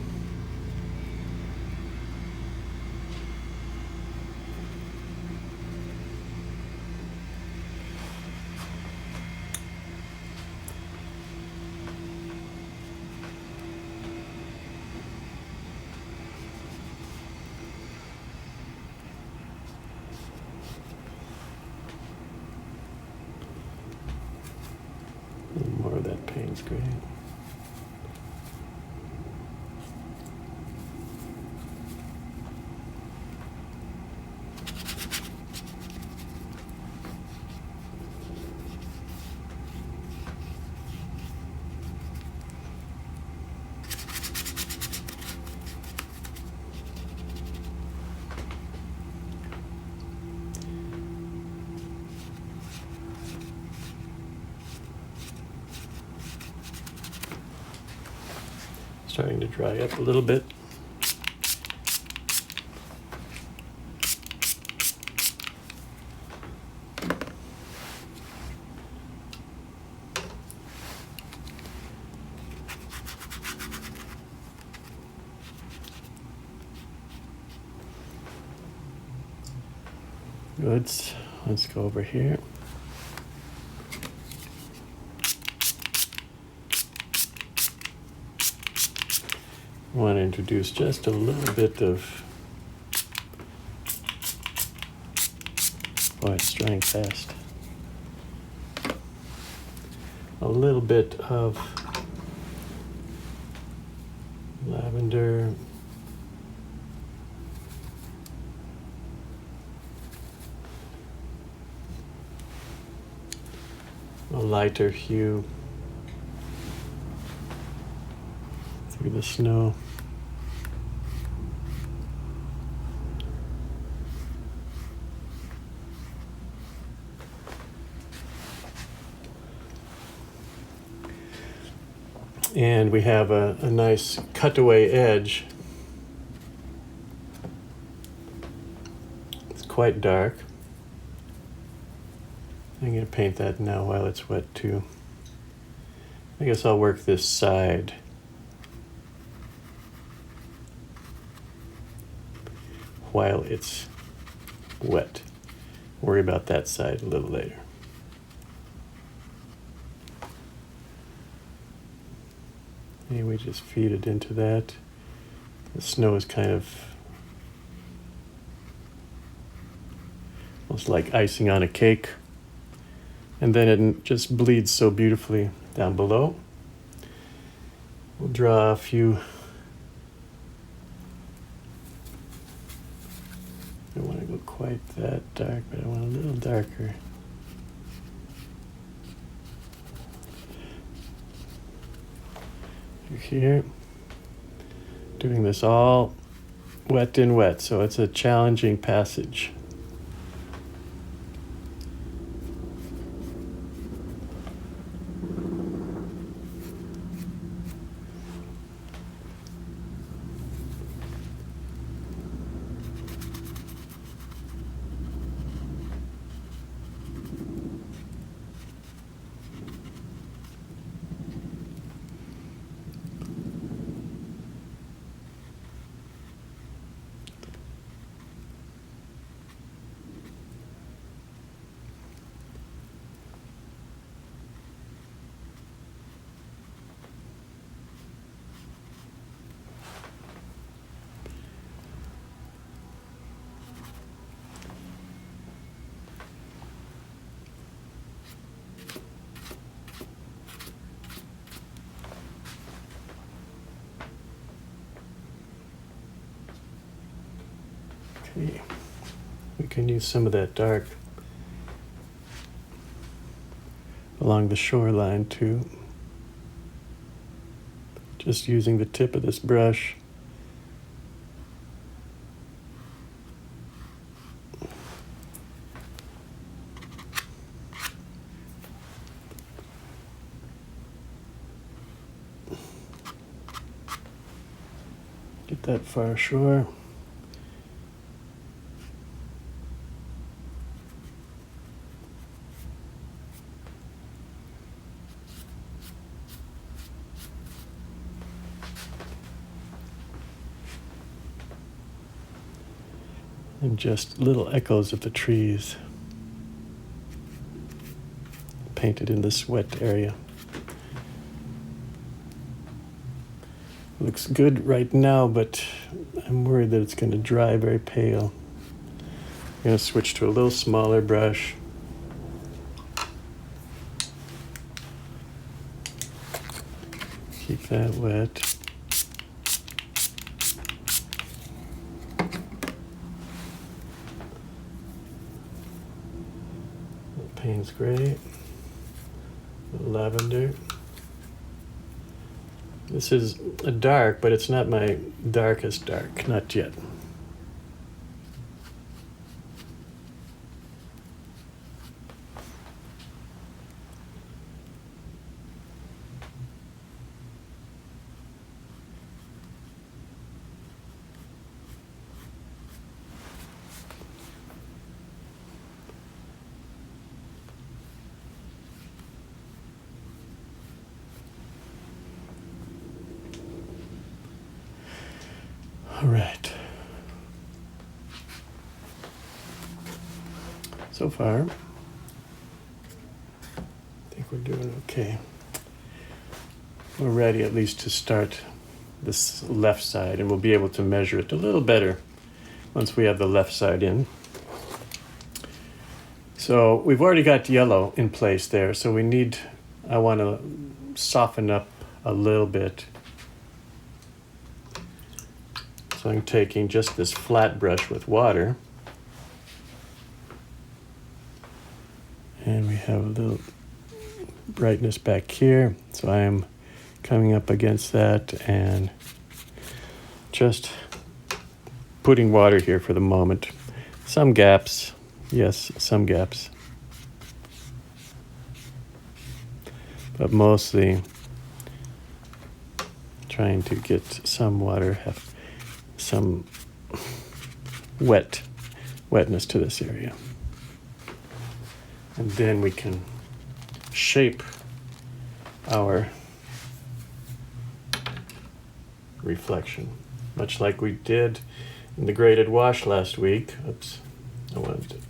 More of that Payne's gray. starting to dry up a little bit. Good. Let's go over here. I want to introduce just a little bit of, oh, it's drying fast. A little bit of lavender. A lighter hue through the snow. And we have a nice cutaway edge. It's quite dark. I'm going to paint that now while it's wet too. I guess I'll work this side. While it's wet. Worry about that side a little later. And we just feed it into that. The snow is kind of almost like icing on a cake. And then it just bleeds so beautifully down below. We'll draw a few. I don't want to go quite that dark, but I want a little darker. Here, doing this all wet in wet, so it's a challenging passage. We can use some of that dark along the shoreline too. Just using the tip of this brush. Get that far ashore. And just little echoes of the trees painted in this wet area. Looks good right now, but I'm worried that it's going to dry very pale. I'm going to switch to a little smaller brush. Keep that wet. Payne's gray, lavender. This is a dark, but it's not my darkest dark, not yet. All right. So far, I think we're doing okay. We're ready at least to start this left side, and we'll be able to measure it a little better once we have the left side in. So we've already got yellow in place there, so I want to soften up a little bit. So I'm taking just this flat brush with water, and we have a little brightness back here, so I'm coming up against that and just putting water here for the moment. Some gaps, yes, some gaps, but mostly trying to get some water, have some wetness to this area. And then we can shape our reflection, much like we did in the graded wash last week. Oops, I wanted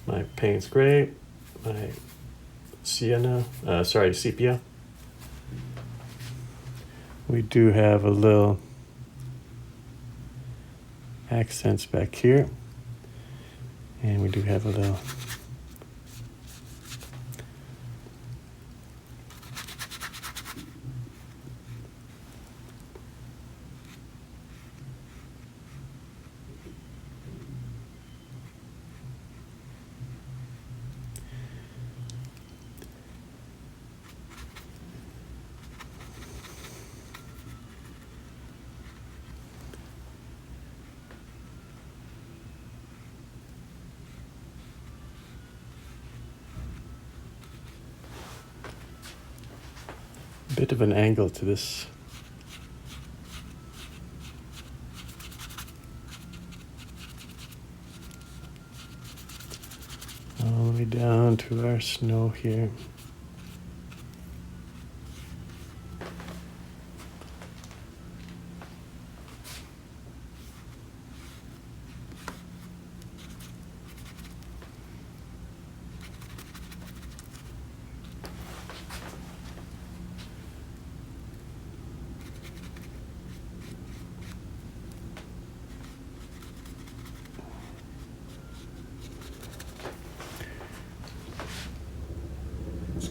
my Payne's gray, my sepia. We do have a little accents back here, and we do have a little bit of an angle to this. All the way down to our snow here.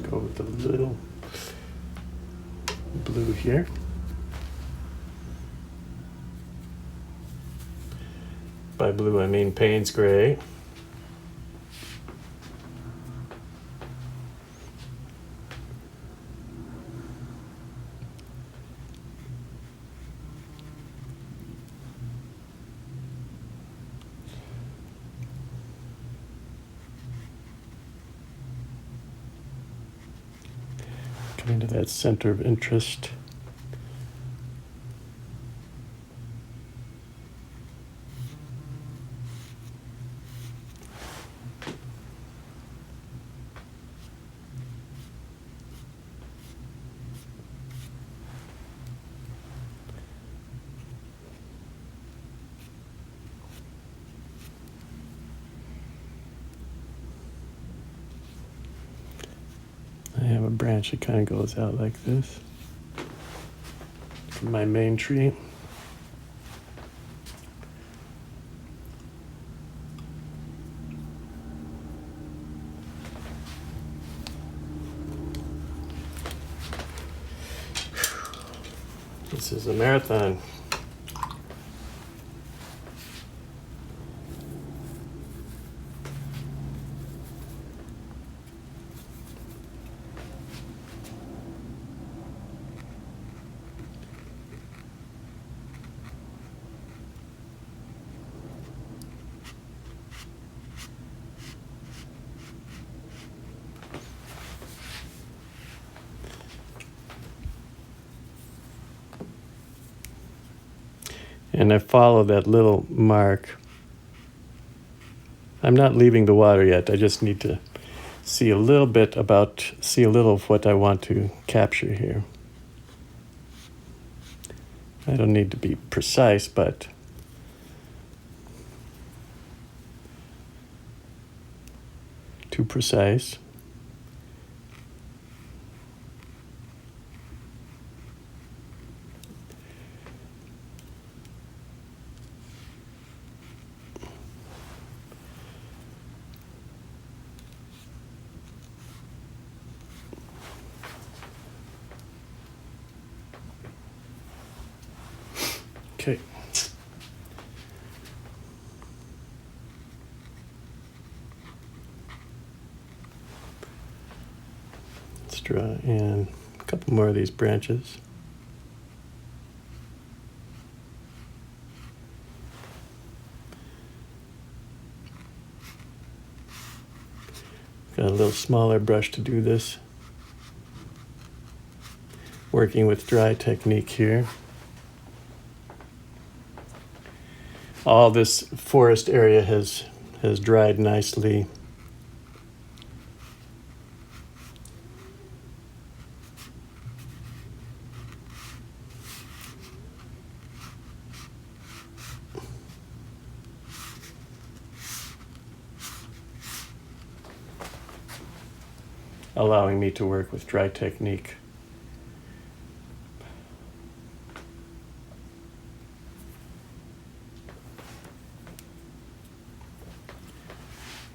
Go with a little blue here. By blue, I mean Payne's gray. Coming to that center of interest. I have a branch that kind of goes out like this from my main tree. This is a marathon. And I follow that little mark. I'm not leaving the water yet. I just need to see a little of what I want to capture here. I don't need to be precise, but too precise. Okay. Let's draw in a couple more of these branches. Got a little smaller brush to do this. Working with dry technique here. All this forest area has dried nicely. Allowing me to work with dry technique.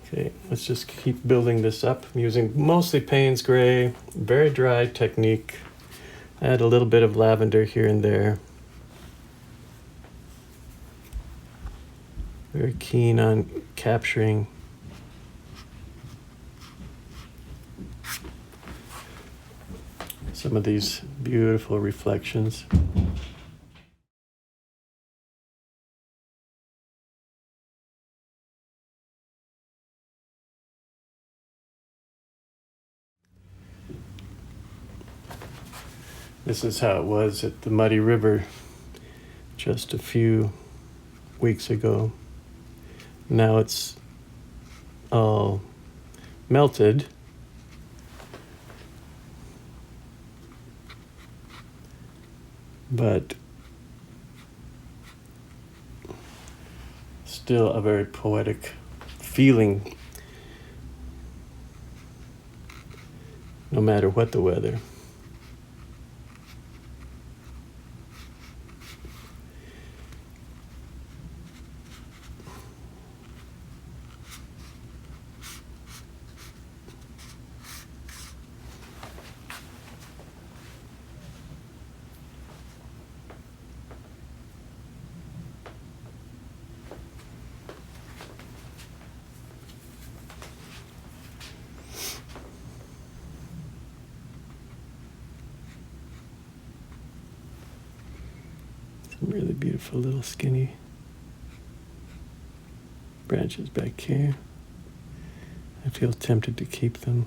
Okay, let's just keep building this up. I'm using mostly Payne's Gray, very dry technique. Add a little bit of lavender here and there. Very keen on capturing some of these beautiful reflections. This is how it was at the Muddy River just a few weeks ago. Now it's all melted. But still a very poetic feeling, no matter what the weather. Some really beautiful little skinny branches back here. I feel tempted to keep them.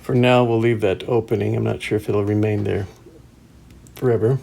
For now, we'll leave that opening. I'm not sure if it'll remain there forever.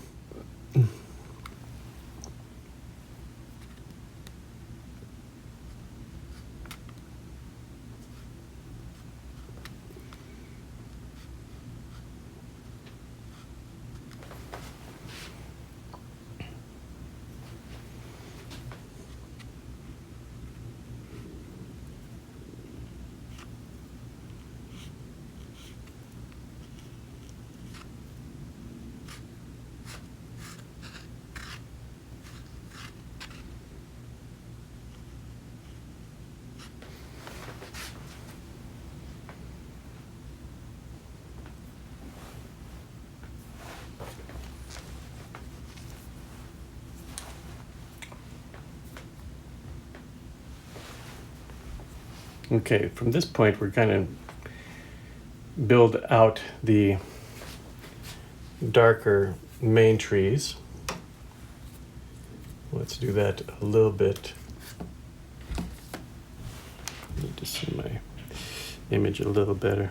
Okay, from this point, we're going to build out the darker main trees. Let's do that a little bit. Need to see my image a little better.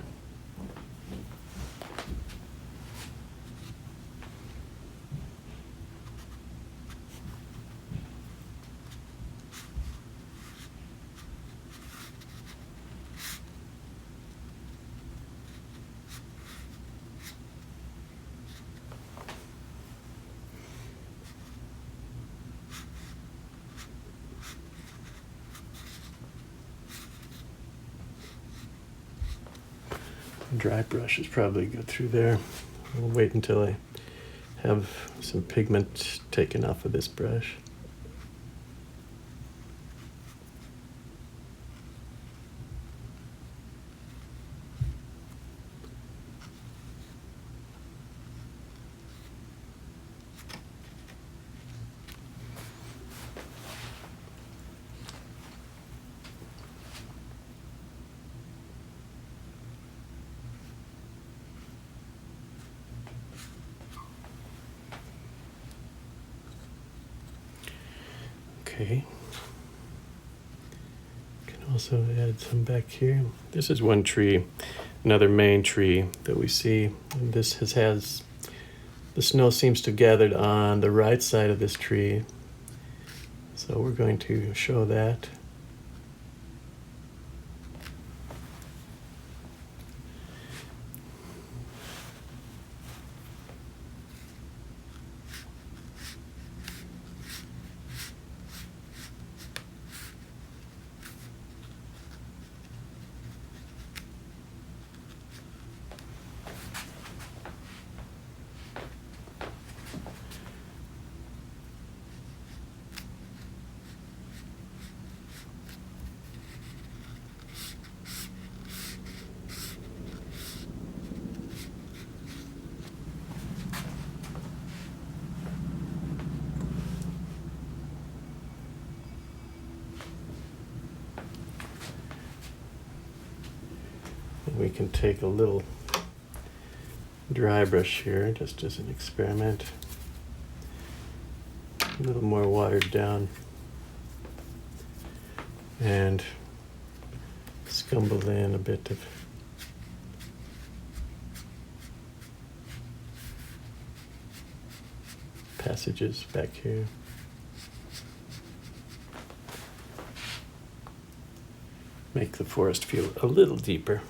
dry brush is probably good through there. I'll wait until I have some pigment taken off of this brush. Okay. Can also add some back here. This is one tree, another main tree that we see. And this has the snow seems to have gathered on the right side of this tree. So we're going to show that. We can take a little dry brush here just as an experiment. A little more watered down. And scumble in a bit of passages back here. Make the forest feel a little deeper.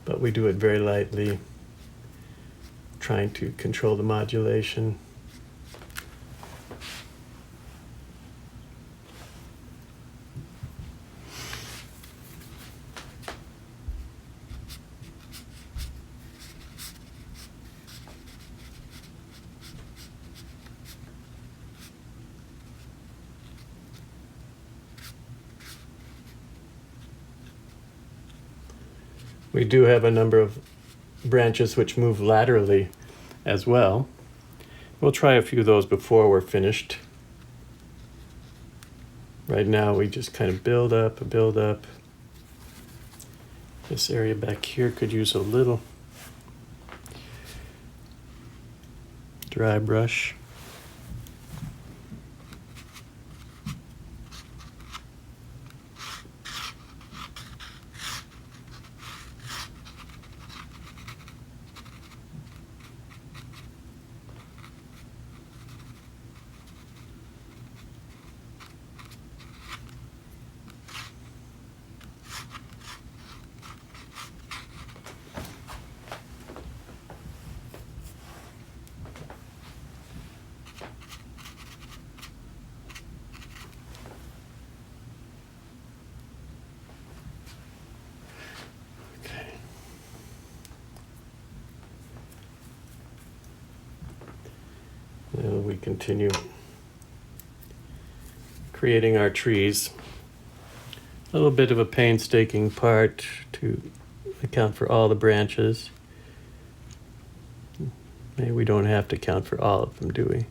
But we do it very lightly, trying to control the modulation. We do have a number of branches which move laterally as well. We'll try a few of those before we're finished. Right now we just kind of build up. This area back here could use a little dry brush. Now we continue creating our trees. A little bit of a painstaking part to account for all the branches. Maybe we don't have to count for all of them, do we?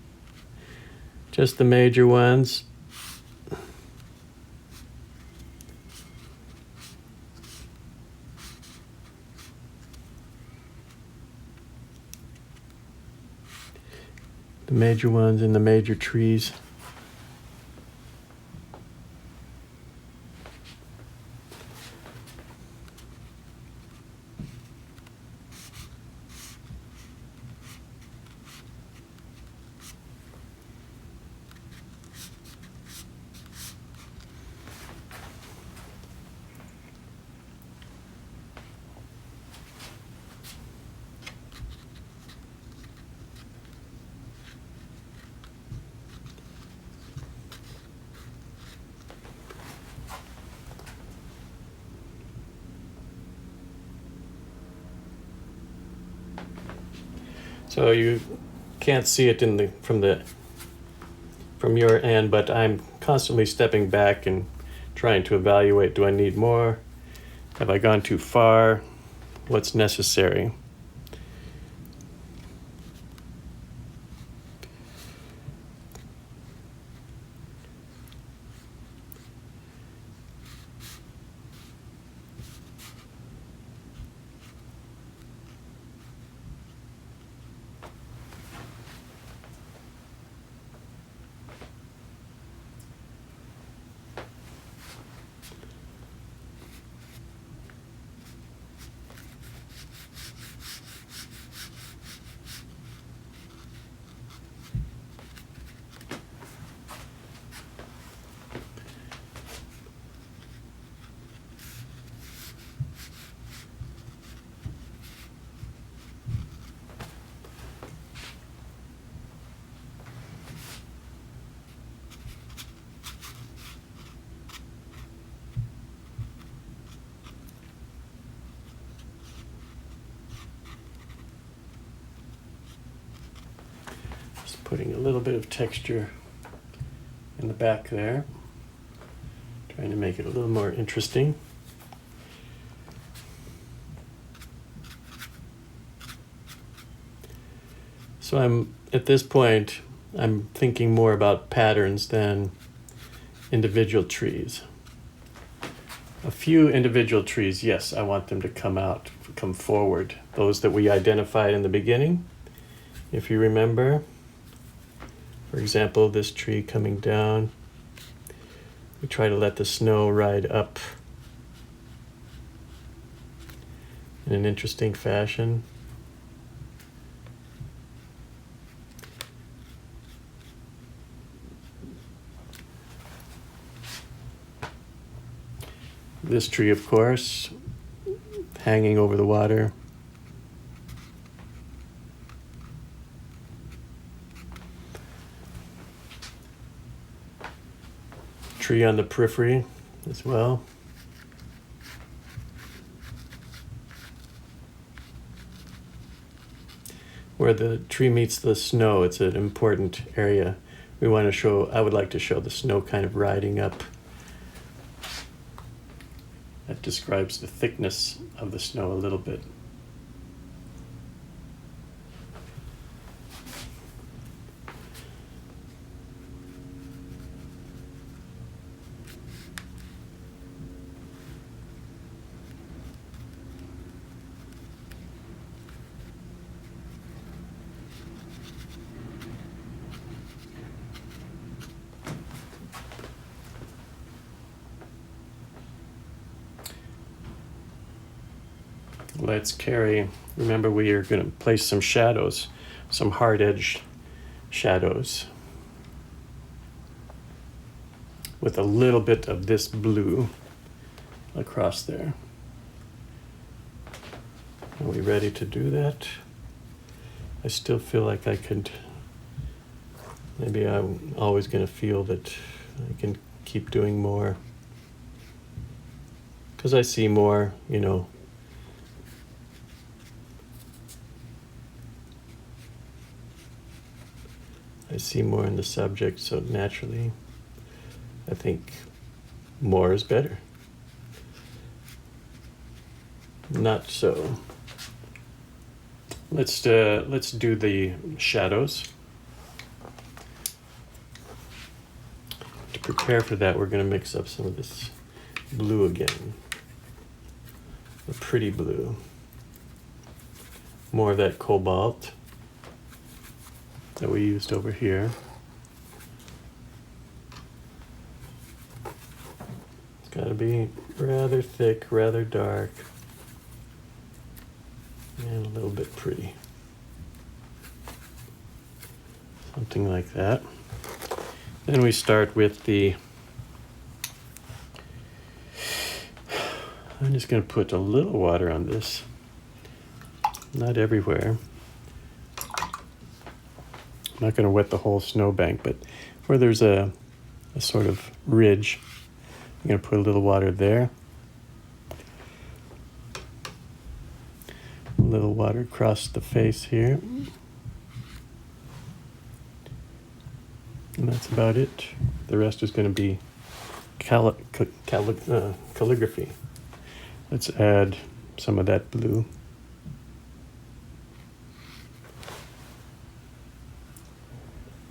Just the major ones. The major ones in the major trees. So you can't see it from your end, but I'm constantly stepping back and trying to evaluate, do I need more? Have I gone too far? What's necessary? Putting a little bit of texture in the back there, trying to make it a little more interesting. So at this point, I'm thinking more about patterns than individual trees. A few individual trees, yes, I want them to come forward. Those that we identified in the beginning, if you remember. For example, this tree coming down, we try to let the snow ride up in an interesting fashion. This tree, of course, hanging over the water. Tree on the periphery as well. Where the tree meets the snow, it's an important area. I would like to show the snow kind of riding up. That describes the thickness of the snow a little bit. Let's carry, remember we are going to place some shadows, some hard-edged shadows with a little bit of this blue across there. Are we ready to do that? I still feel like maybe I'm always going to feel that I can keep doing more. Because I see more, I see more in the subject, so naturally, I think more is better. Not so. Let's do the shadows. To prepare for that, we're going to mix up some of this blue again. The pretty blue. More of that cobalt that we used over here. It's got to be rather thick, rather dark, and a little bit pretty. Something like that. Then we start with I'm just going to put a little water on this, not everywhere. I'm not going to wet the whole snowbank, but where there's a sort of ridge, I'm going to put a little water there. A little water across the face here. that's about it. The rest is going to be calligraphy. Let's add some of that blue.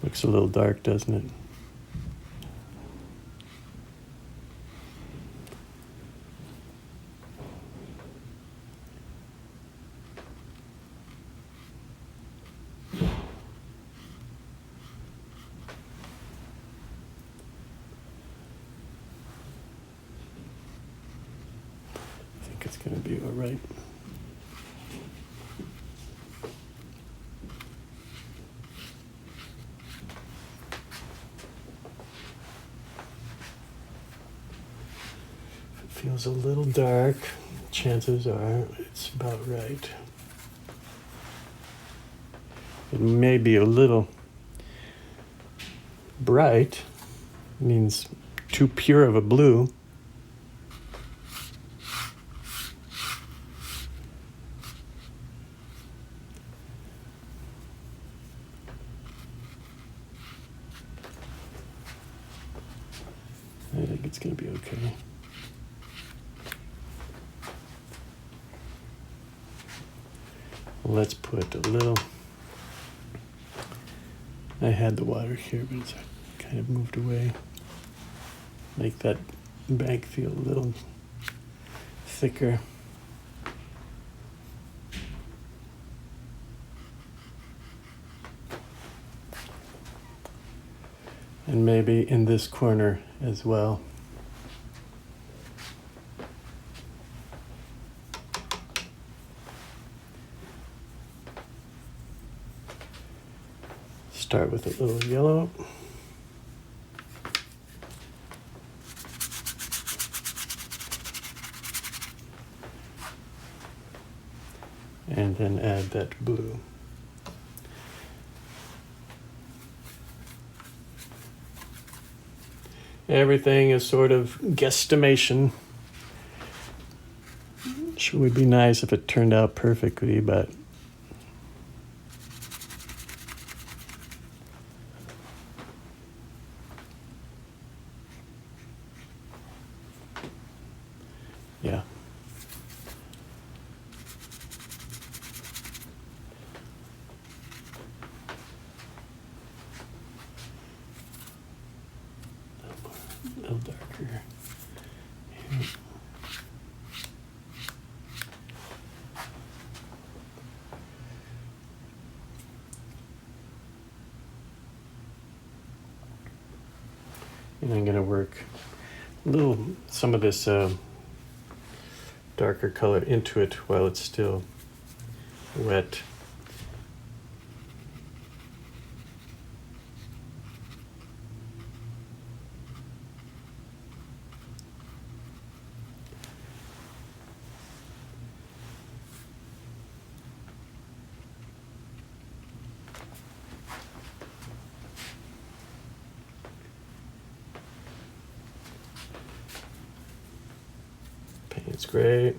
Looks a little dark, doesn't it? I think it's going to be all right. Feels a little dark. Chances are it's about right. It may be a little bright. It means too pure of a blue. I think it's going to be okay. Let's put a little, I had the water here, but it's kind of moved away. Make that bank feel a little thicker. And maybe in this corner as well. Start with a little yellow. And then add that blue. Everything is sort of guesstimation. Sure would be nice if it turned out perfectly, but yeah. A little darker here. And I'm going to work some of this darker color into it while it's still wet. Paint's great.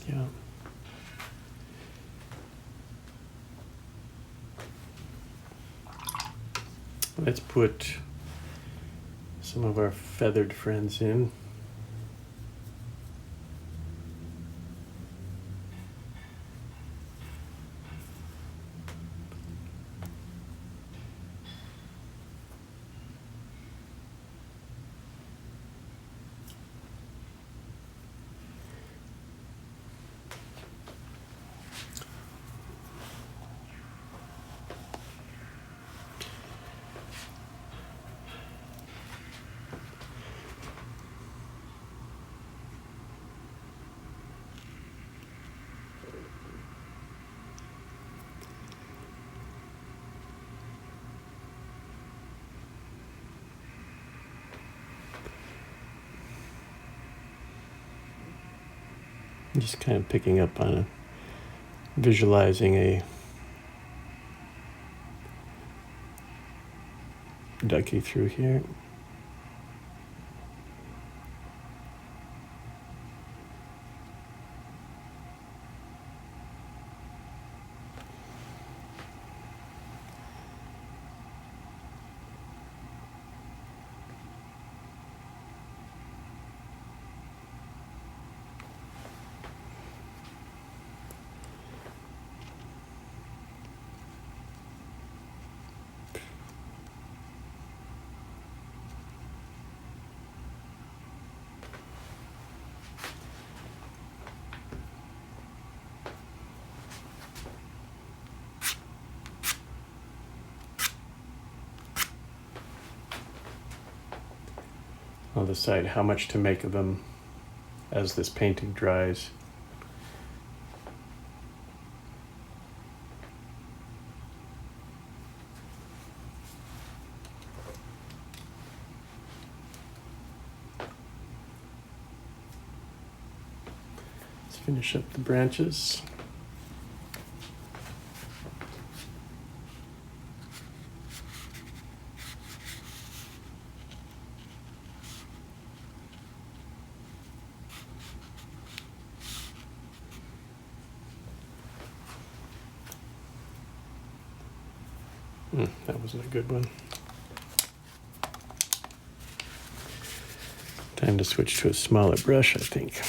Yeah. Let's put some of our feathered friends in. I'm just kind of picking up on visualizing a ducky through here. I'll decide how much to make of them as this painting dries. Let's finish up the branches. That wasn't a good one. Time to switch to a smaller brush, I think.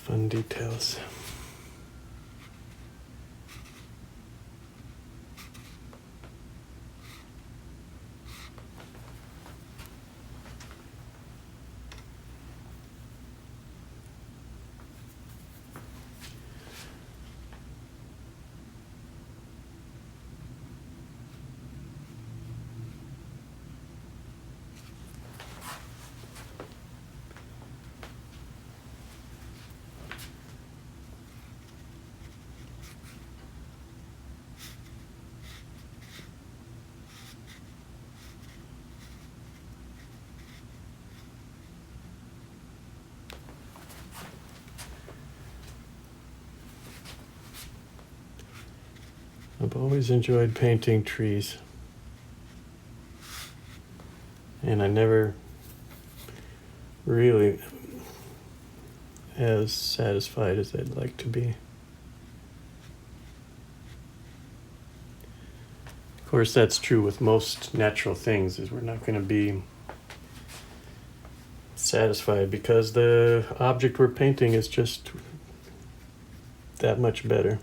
Fun details. I've always enjoyed painting trees, and I never really as satisfied as I'd like to be. Of course, that's true with most natural things, is we're not going to be satisfied because the object we're painting is just that much better.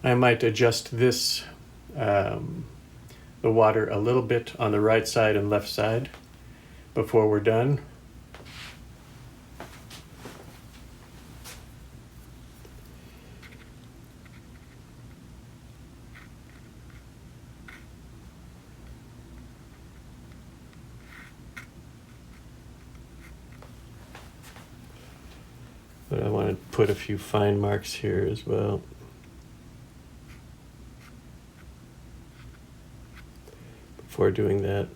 I might adjust this the water a little bit on the right side and left side before we're done. But I want to put a few fine marks here as well. Before doing that.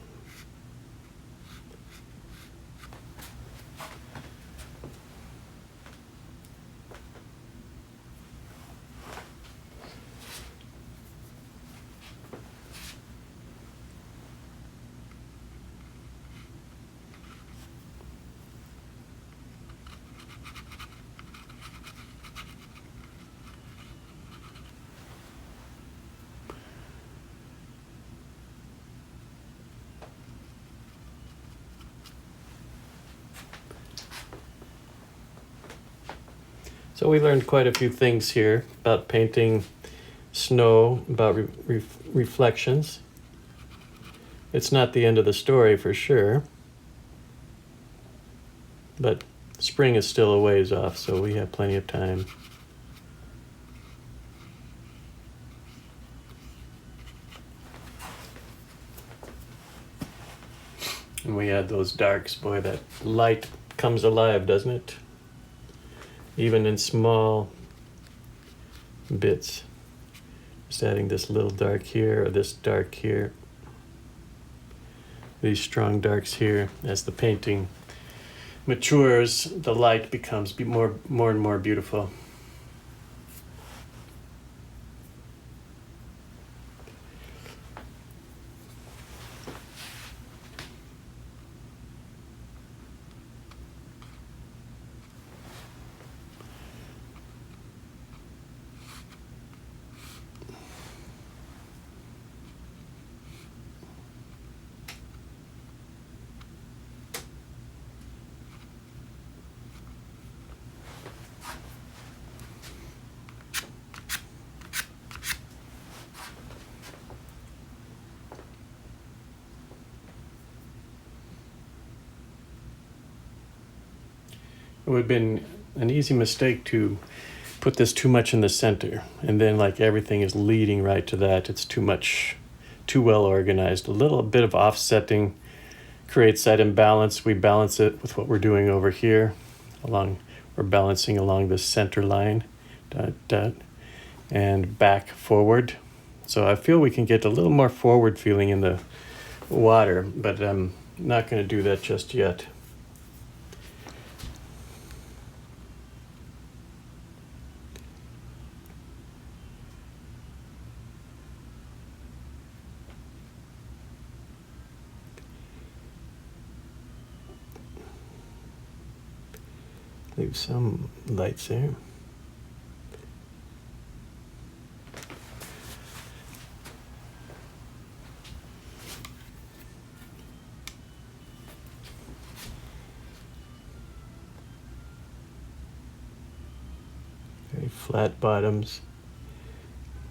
So we learned quite a few things here about painting snow, about reflections. It's not the end of the story for sure, but spring is still a ways off, so we have plenty of time. And we add those darks, boy, that light comes alive, doesn't it? Even in small bits. Just adding this little dark here or this dark here. These strong darks here. As the painting matures, the light becomes more and more beautiful. It would have been an easy mistake to put this too much in the center, and then like everything is leading right to that. It's too much, too well organized. A little bit of offsetting creates that imbalance. We balance it with what we're doing over here. We're balancing along the center line, and back forward. So I feel we can get a little more forward feeling in the water, but I'm not going to do that just yet. Leave some lights there. Very flat bottoms.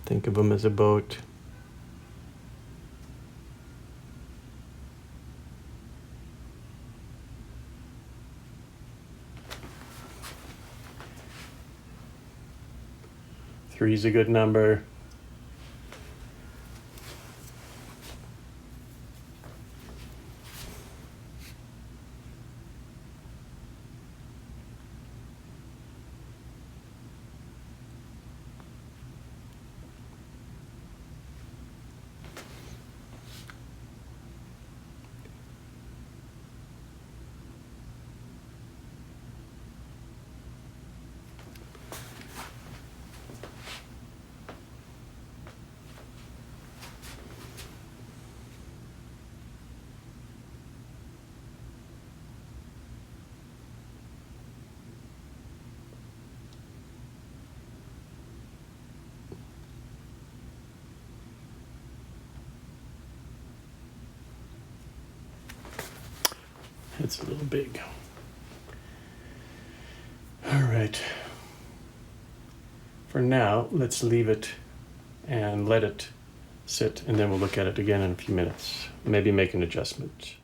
Think of them as a boat. Three's a good number. It's a little big. All right. For now, let's leave it and let it sit, and then we'll look at it again in a few minutes. Maybe make an adjustment.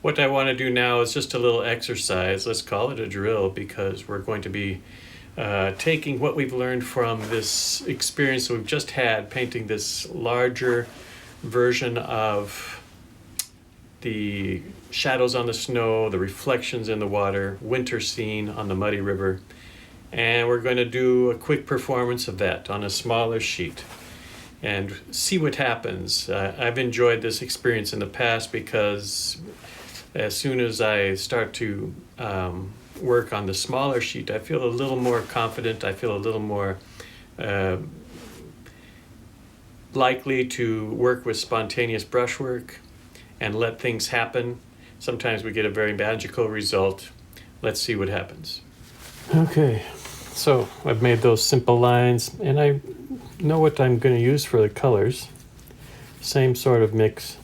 What I want to do now is just a little exercise. Let's call it a drill, because we're going to be taking what we've learned from this experience that we've just had, painting this larger version of the shadows on the snow, the reflections in the water, winter scene on the muddy river. And we're going to do a quick performance of that on a smaller sheet and see what happens. I've enjoyed this experience in the past because as soon as I start to work on the smaller sheet, I feel a little more confident. I feel a little more likely to work with spontaneous brushwork and let things happen. Sometimes we get a very magical result. Let's see what happens. Okay, so I've made those simple lines, and I know what I'm going to use for the colors. Same sort of mix.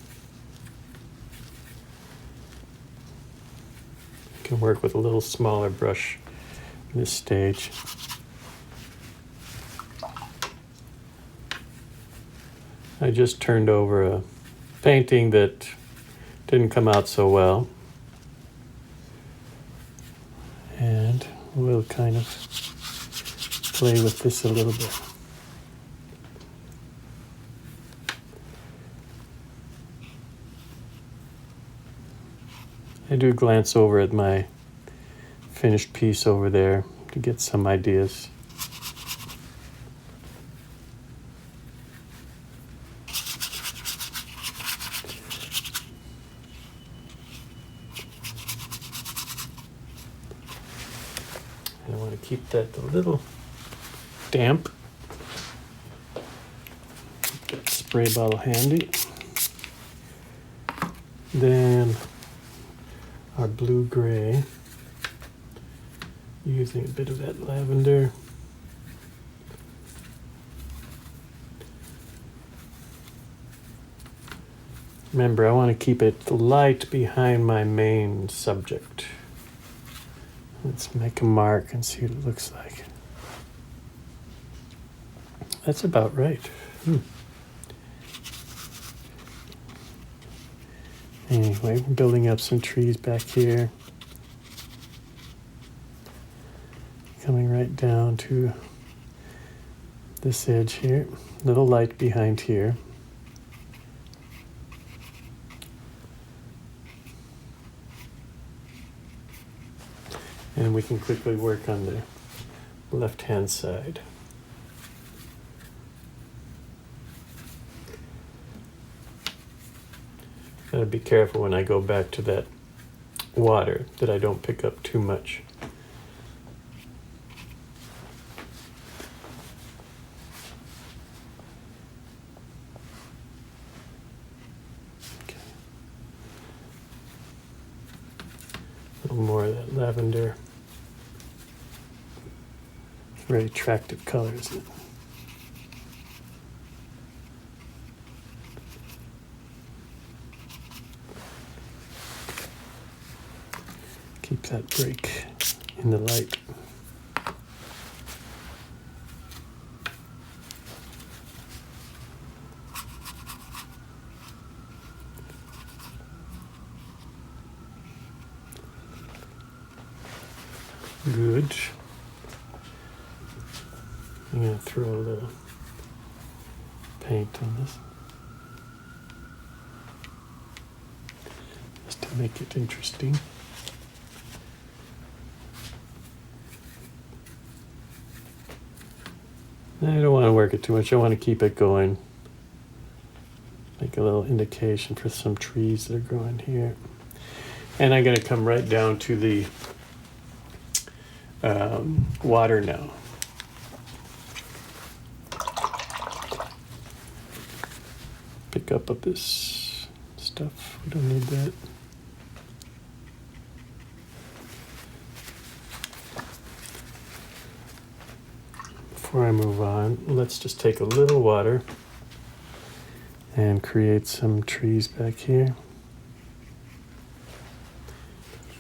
Can work with a little smaller brush in this stage. I just turned over a painting that didn't come out so well, and we'll kind of play with this a little bit. I do glance over at my finished piece over there to get some ideas. I want to keep that a little damp. Get the spray bottle handy. Then our blue-gray, using a bit of that lavender. Remember, I want to keep it light behind my main subject. Let's make a mark and see what it looks like. That's about right. Anyway, we're building up some trees back here. Coming right down to this edge here. Little light behind here. And we can quickly work on the left-hand side. Gotta be careful when I go back to that water that I don't pick up too much. Okay. A little more of that lavender. Very attractive color, isn't it? Keep that break in the light. Good. I'm going to throw a little paint on this, just to make it interesting. I don't want to work it too much. I want to keep it going. Make a little indication for some trees that are growing here. And I'm going to come right down to the water now. Pick pick up of this stuff. We don't need that. Before I move on, let's just take a little water and create some trees back here.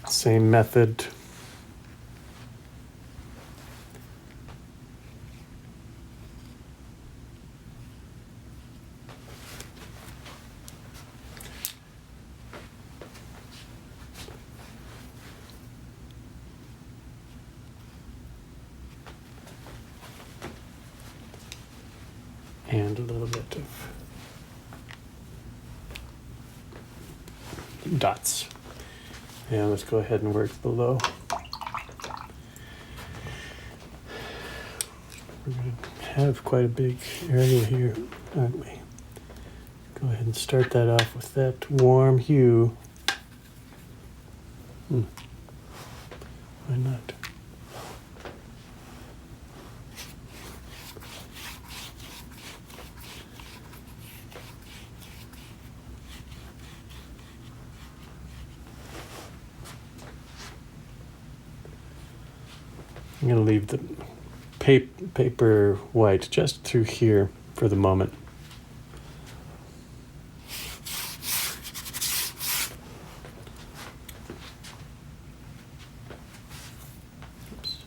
Same method. And a little bit of dots. And let's go ahead and work below. We're going to have quite a big area here, aren't we? Go ahead and start that off with that warm hue. Why not? I'm going to leave the paper white just through here for the moment. Oops.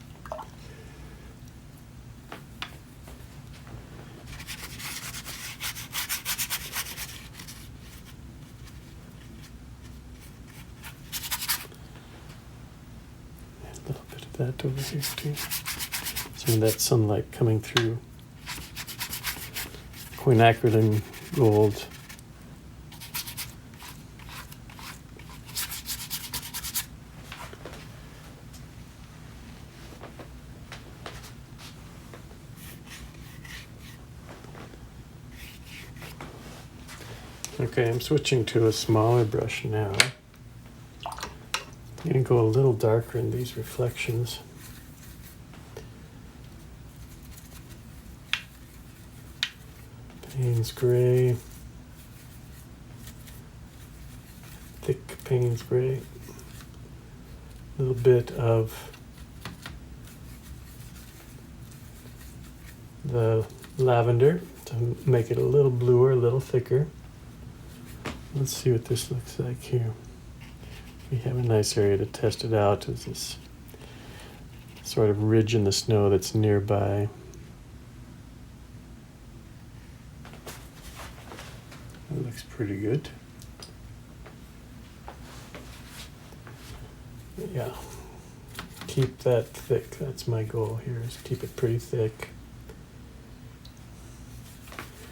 A little bit of that over here too. Some of that sunlight coming through. Quinacridone gold. Okay, I'm switching to a smaller brush now. I'm going to go a little darker in these reflections. Payne's gray, thick Payne's gray, a little bit of the lavender to make it a little bluer, a little thicker. Let's see what this looks like here. We have a nice area to test it out. There's this sort of ridge in the snow that's nearby. That looks pretty good. Yeah, keep that thick. That's my goal here, is keep it pretty thick.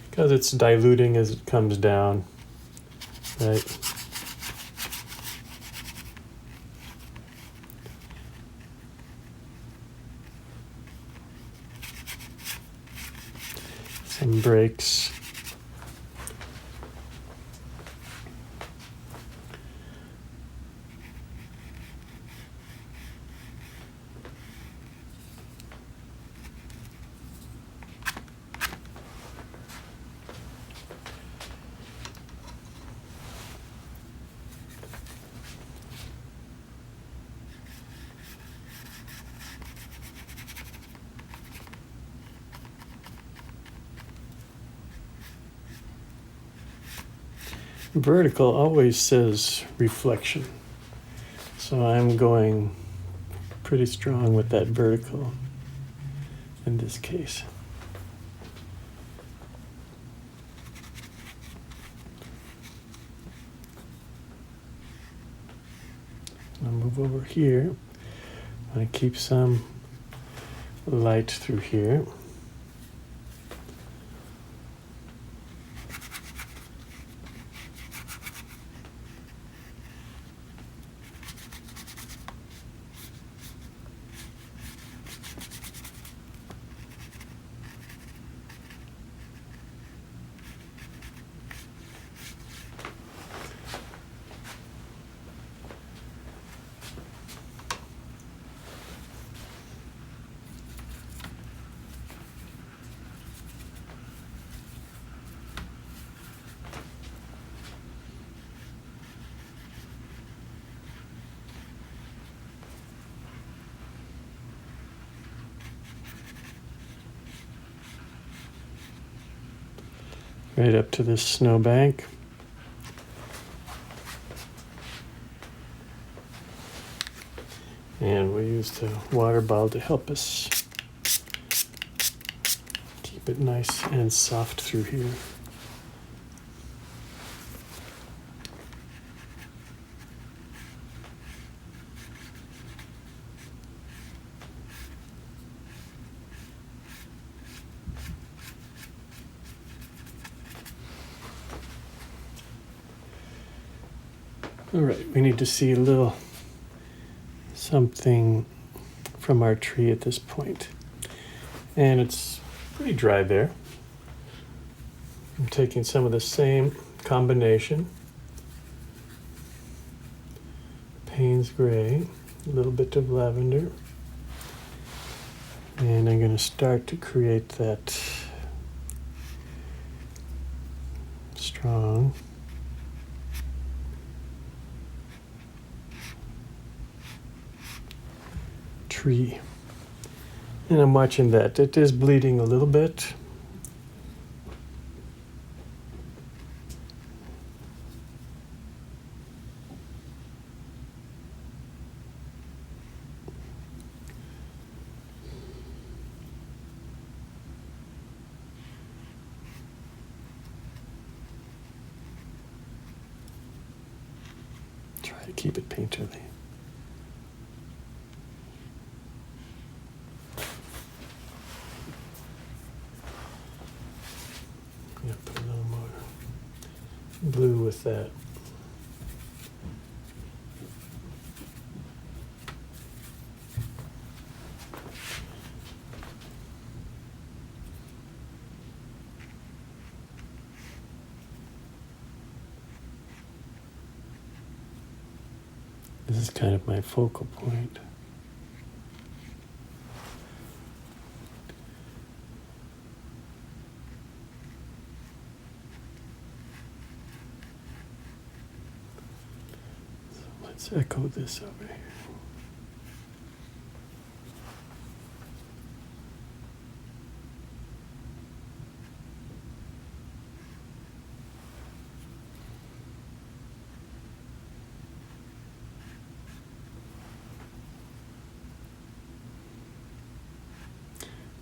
Because it's diluting as it comes down, right? Some breaks. Vertical always says reflection, so I'm going pretty strong with that vertical in this case. I'll move over here. I'm going to keep some light through here. right up to this snowbank. And we'll use the water bottle to help us keep it nice and soft through here. All right, we need to see a little something from our tree at this point. And it's pretty dry there. I'm taking some of the same combination. Payne's Gray, a little bit of lavender. And I'm going to start to create that strong tree. And I'm watching that. It is bleeding a little bit. Try to keep it painterly. Put a little more blue with that. This is kind of my focal point. Let's echo this over here.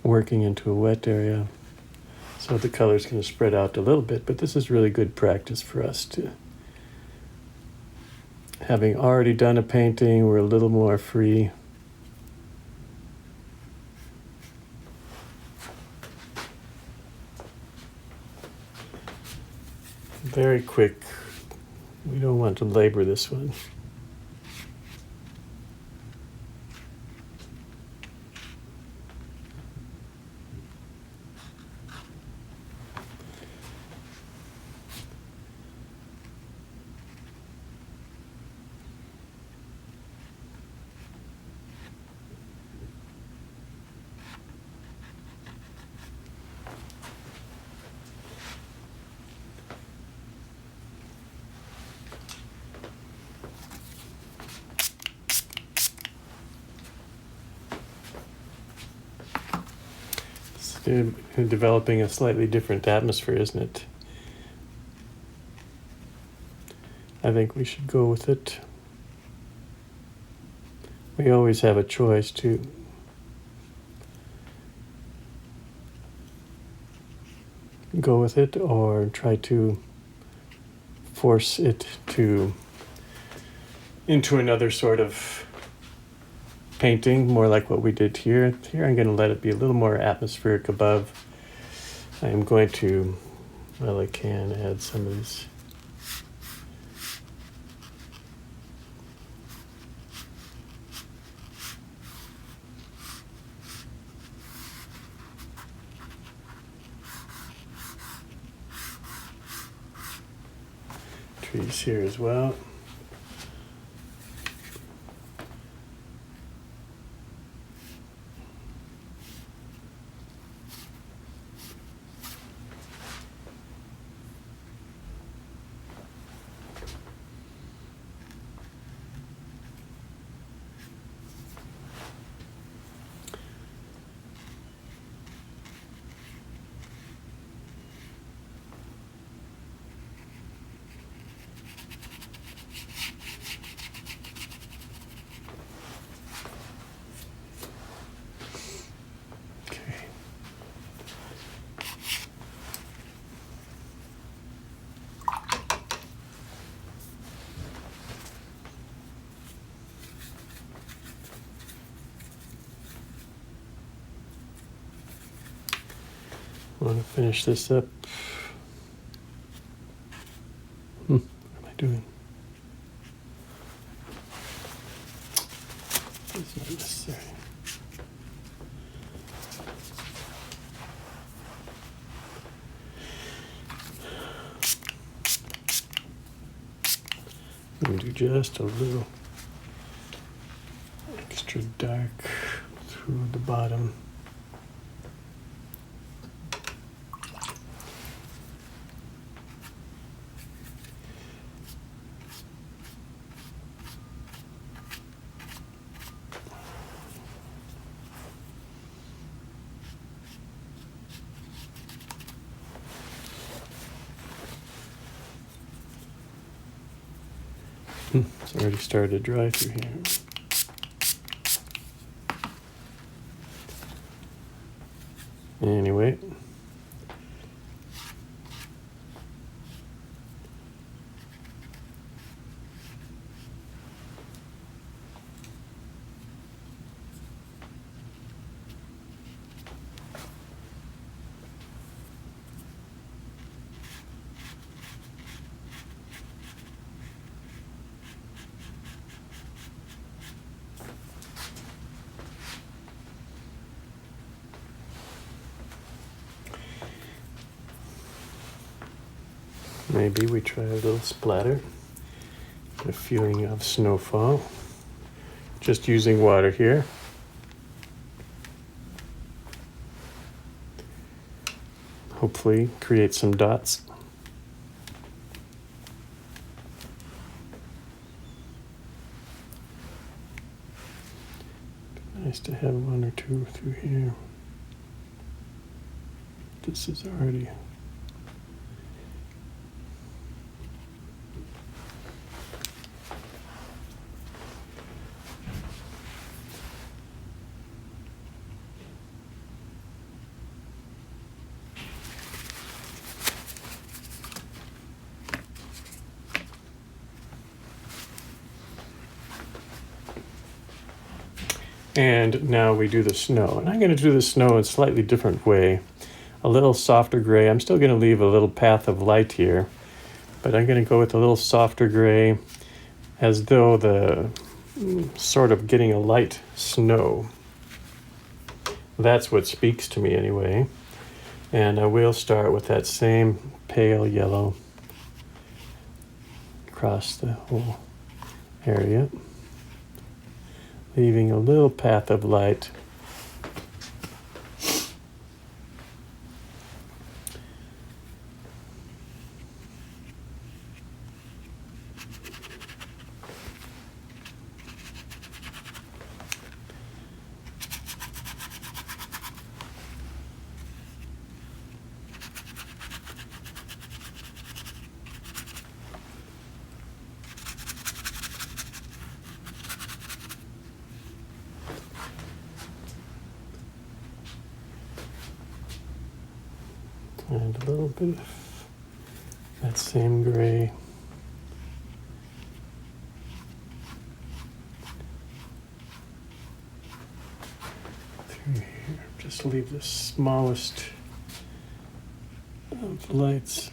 Working into a wet area, so the color's going to spread out a little bit, but this is really good practice for us to, having already done a painting, we're a little more free. Very quick. We don't want to labor this one. Developing a slightly different atmosphere, isn't it? I think we should go with it. We always have a choice to go with it or try to force it into another sort of painting, more like what we did here. Here I'm going to let it be a little more atmospheric above. I'm going to, well, I can add some of these. Trees here as well. I want to finish this up. What am I doing? It's not necessary. Let me do just a little extra dark through the bottom. It's already started to dry through here. Anyway. Maybe we try a little splatter, a feeling of snowfall. Just using water here. Hopefully create some dots. Nice to have one or two through here. This is already And now we do the snow. And I'm going to do the snow in a slightly different way. A little softer gray. I'm still going to leave a little path of light here, but I'm going to go with a little softer gray as though the sort of getting a light snow. That's what speaks to me anyway. And I will start with that same pale yellow across the whole area, leaving a little path of light. And a little bit of that same gray. Through here. Just leave the smallest of lights.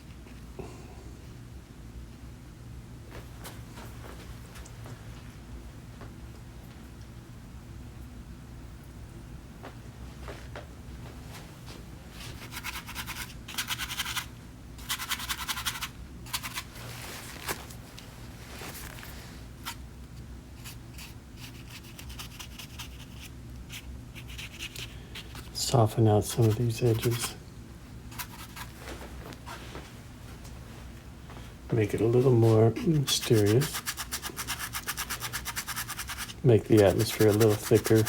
Soften out some of these edges. Make it a little more mysterious. Make the atmosphere a little thicker.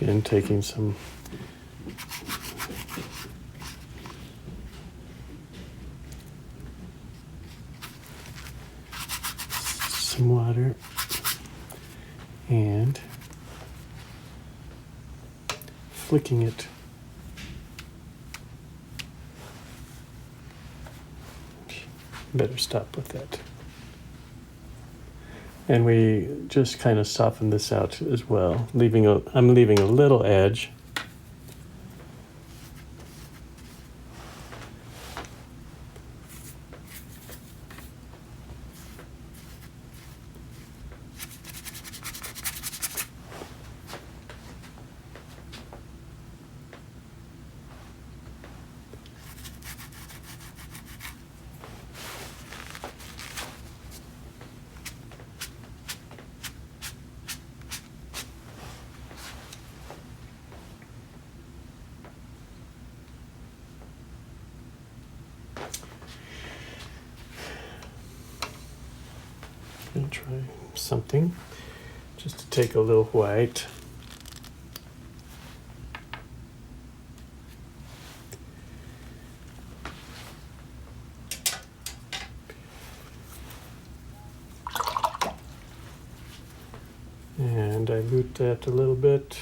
Again, taking some water and flicking it. Better stop with that. And we just kind of soften this out as well, I'm leaving a little edge. I'm going to try something just to take a little white. And dilute that a little bit.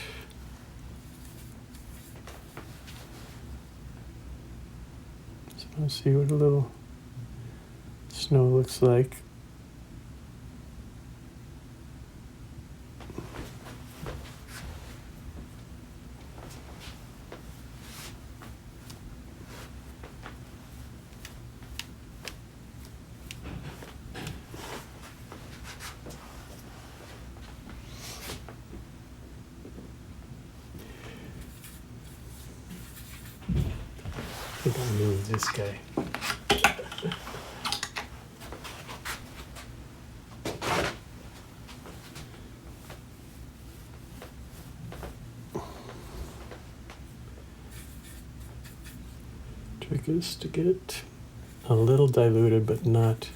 So let's see what a little snow looks like. I think I'll move this guy. Trick is to get it a little diluted, but not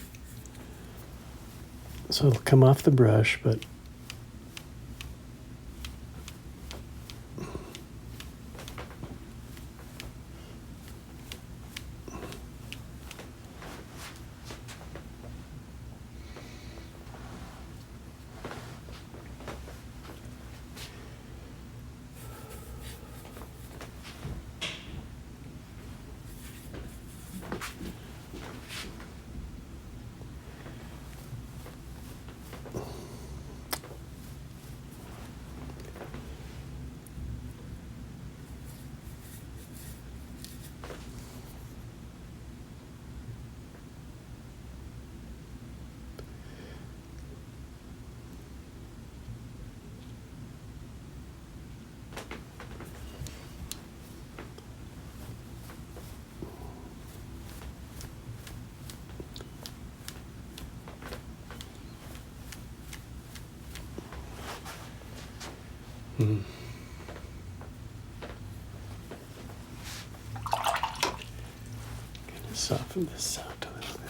so it'll come off the brush, but gonna soften this out a little bit.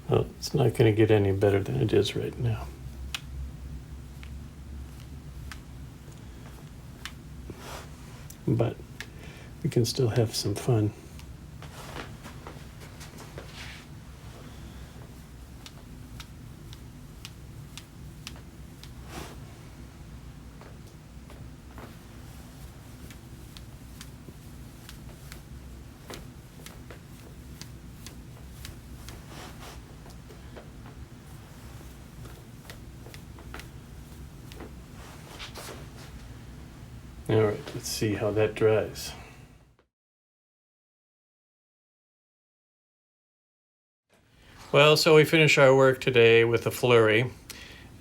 Well, it's not going to get any better than it is right now. But we can still have some fun. All right, let's see how that dries. Well, so we finish our work today with a flurry.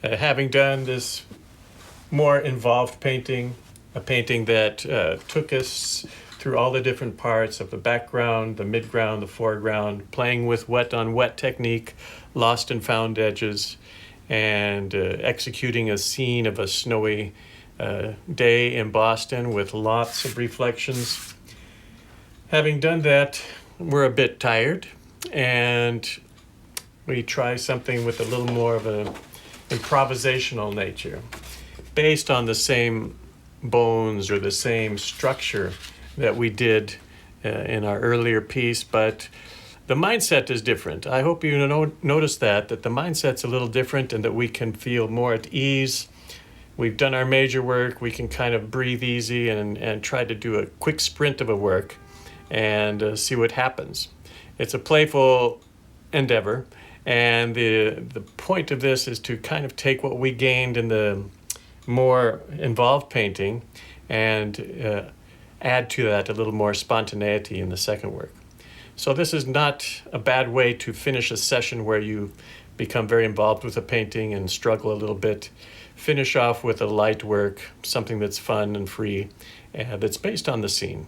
Having done this more involved painting, a painting that took us through all the different parts of the background, the midground, the foreground, playing with wet on wet technique, lost and found edges, and executing a scene of a snowy day in Boston with lots of reflections. Having done that, we're a bit tired, and we try something with a little more of an improvisational nature, based on the same bones or the same structure that we did in our earlier piece, but the mindset is different. I hope you notice that the mindset's a little different and that we can feel more at ease. We've done our major work, we can kind of breathe easy and try to do a quick sprint of a work and see what happens. It's a playful endeavor, and the point of this is to kind of take what we gained in the more involved painting and add to that a little more spontaneity in the second work. So this is not a bad way to finish a session where you become very involved with a painting and struggle a little bit. Finish off with a light work, something that's fun and free, that's based on the scene.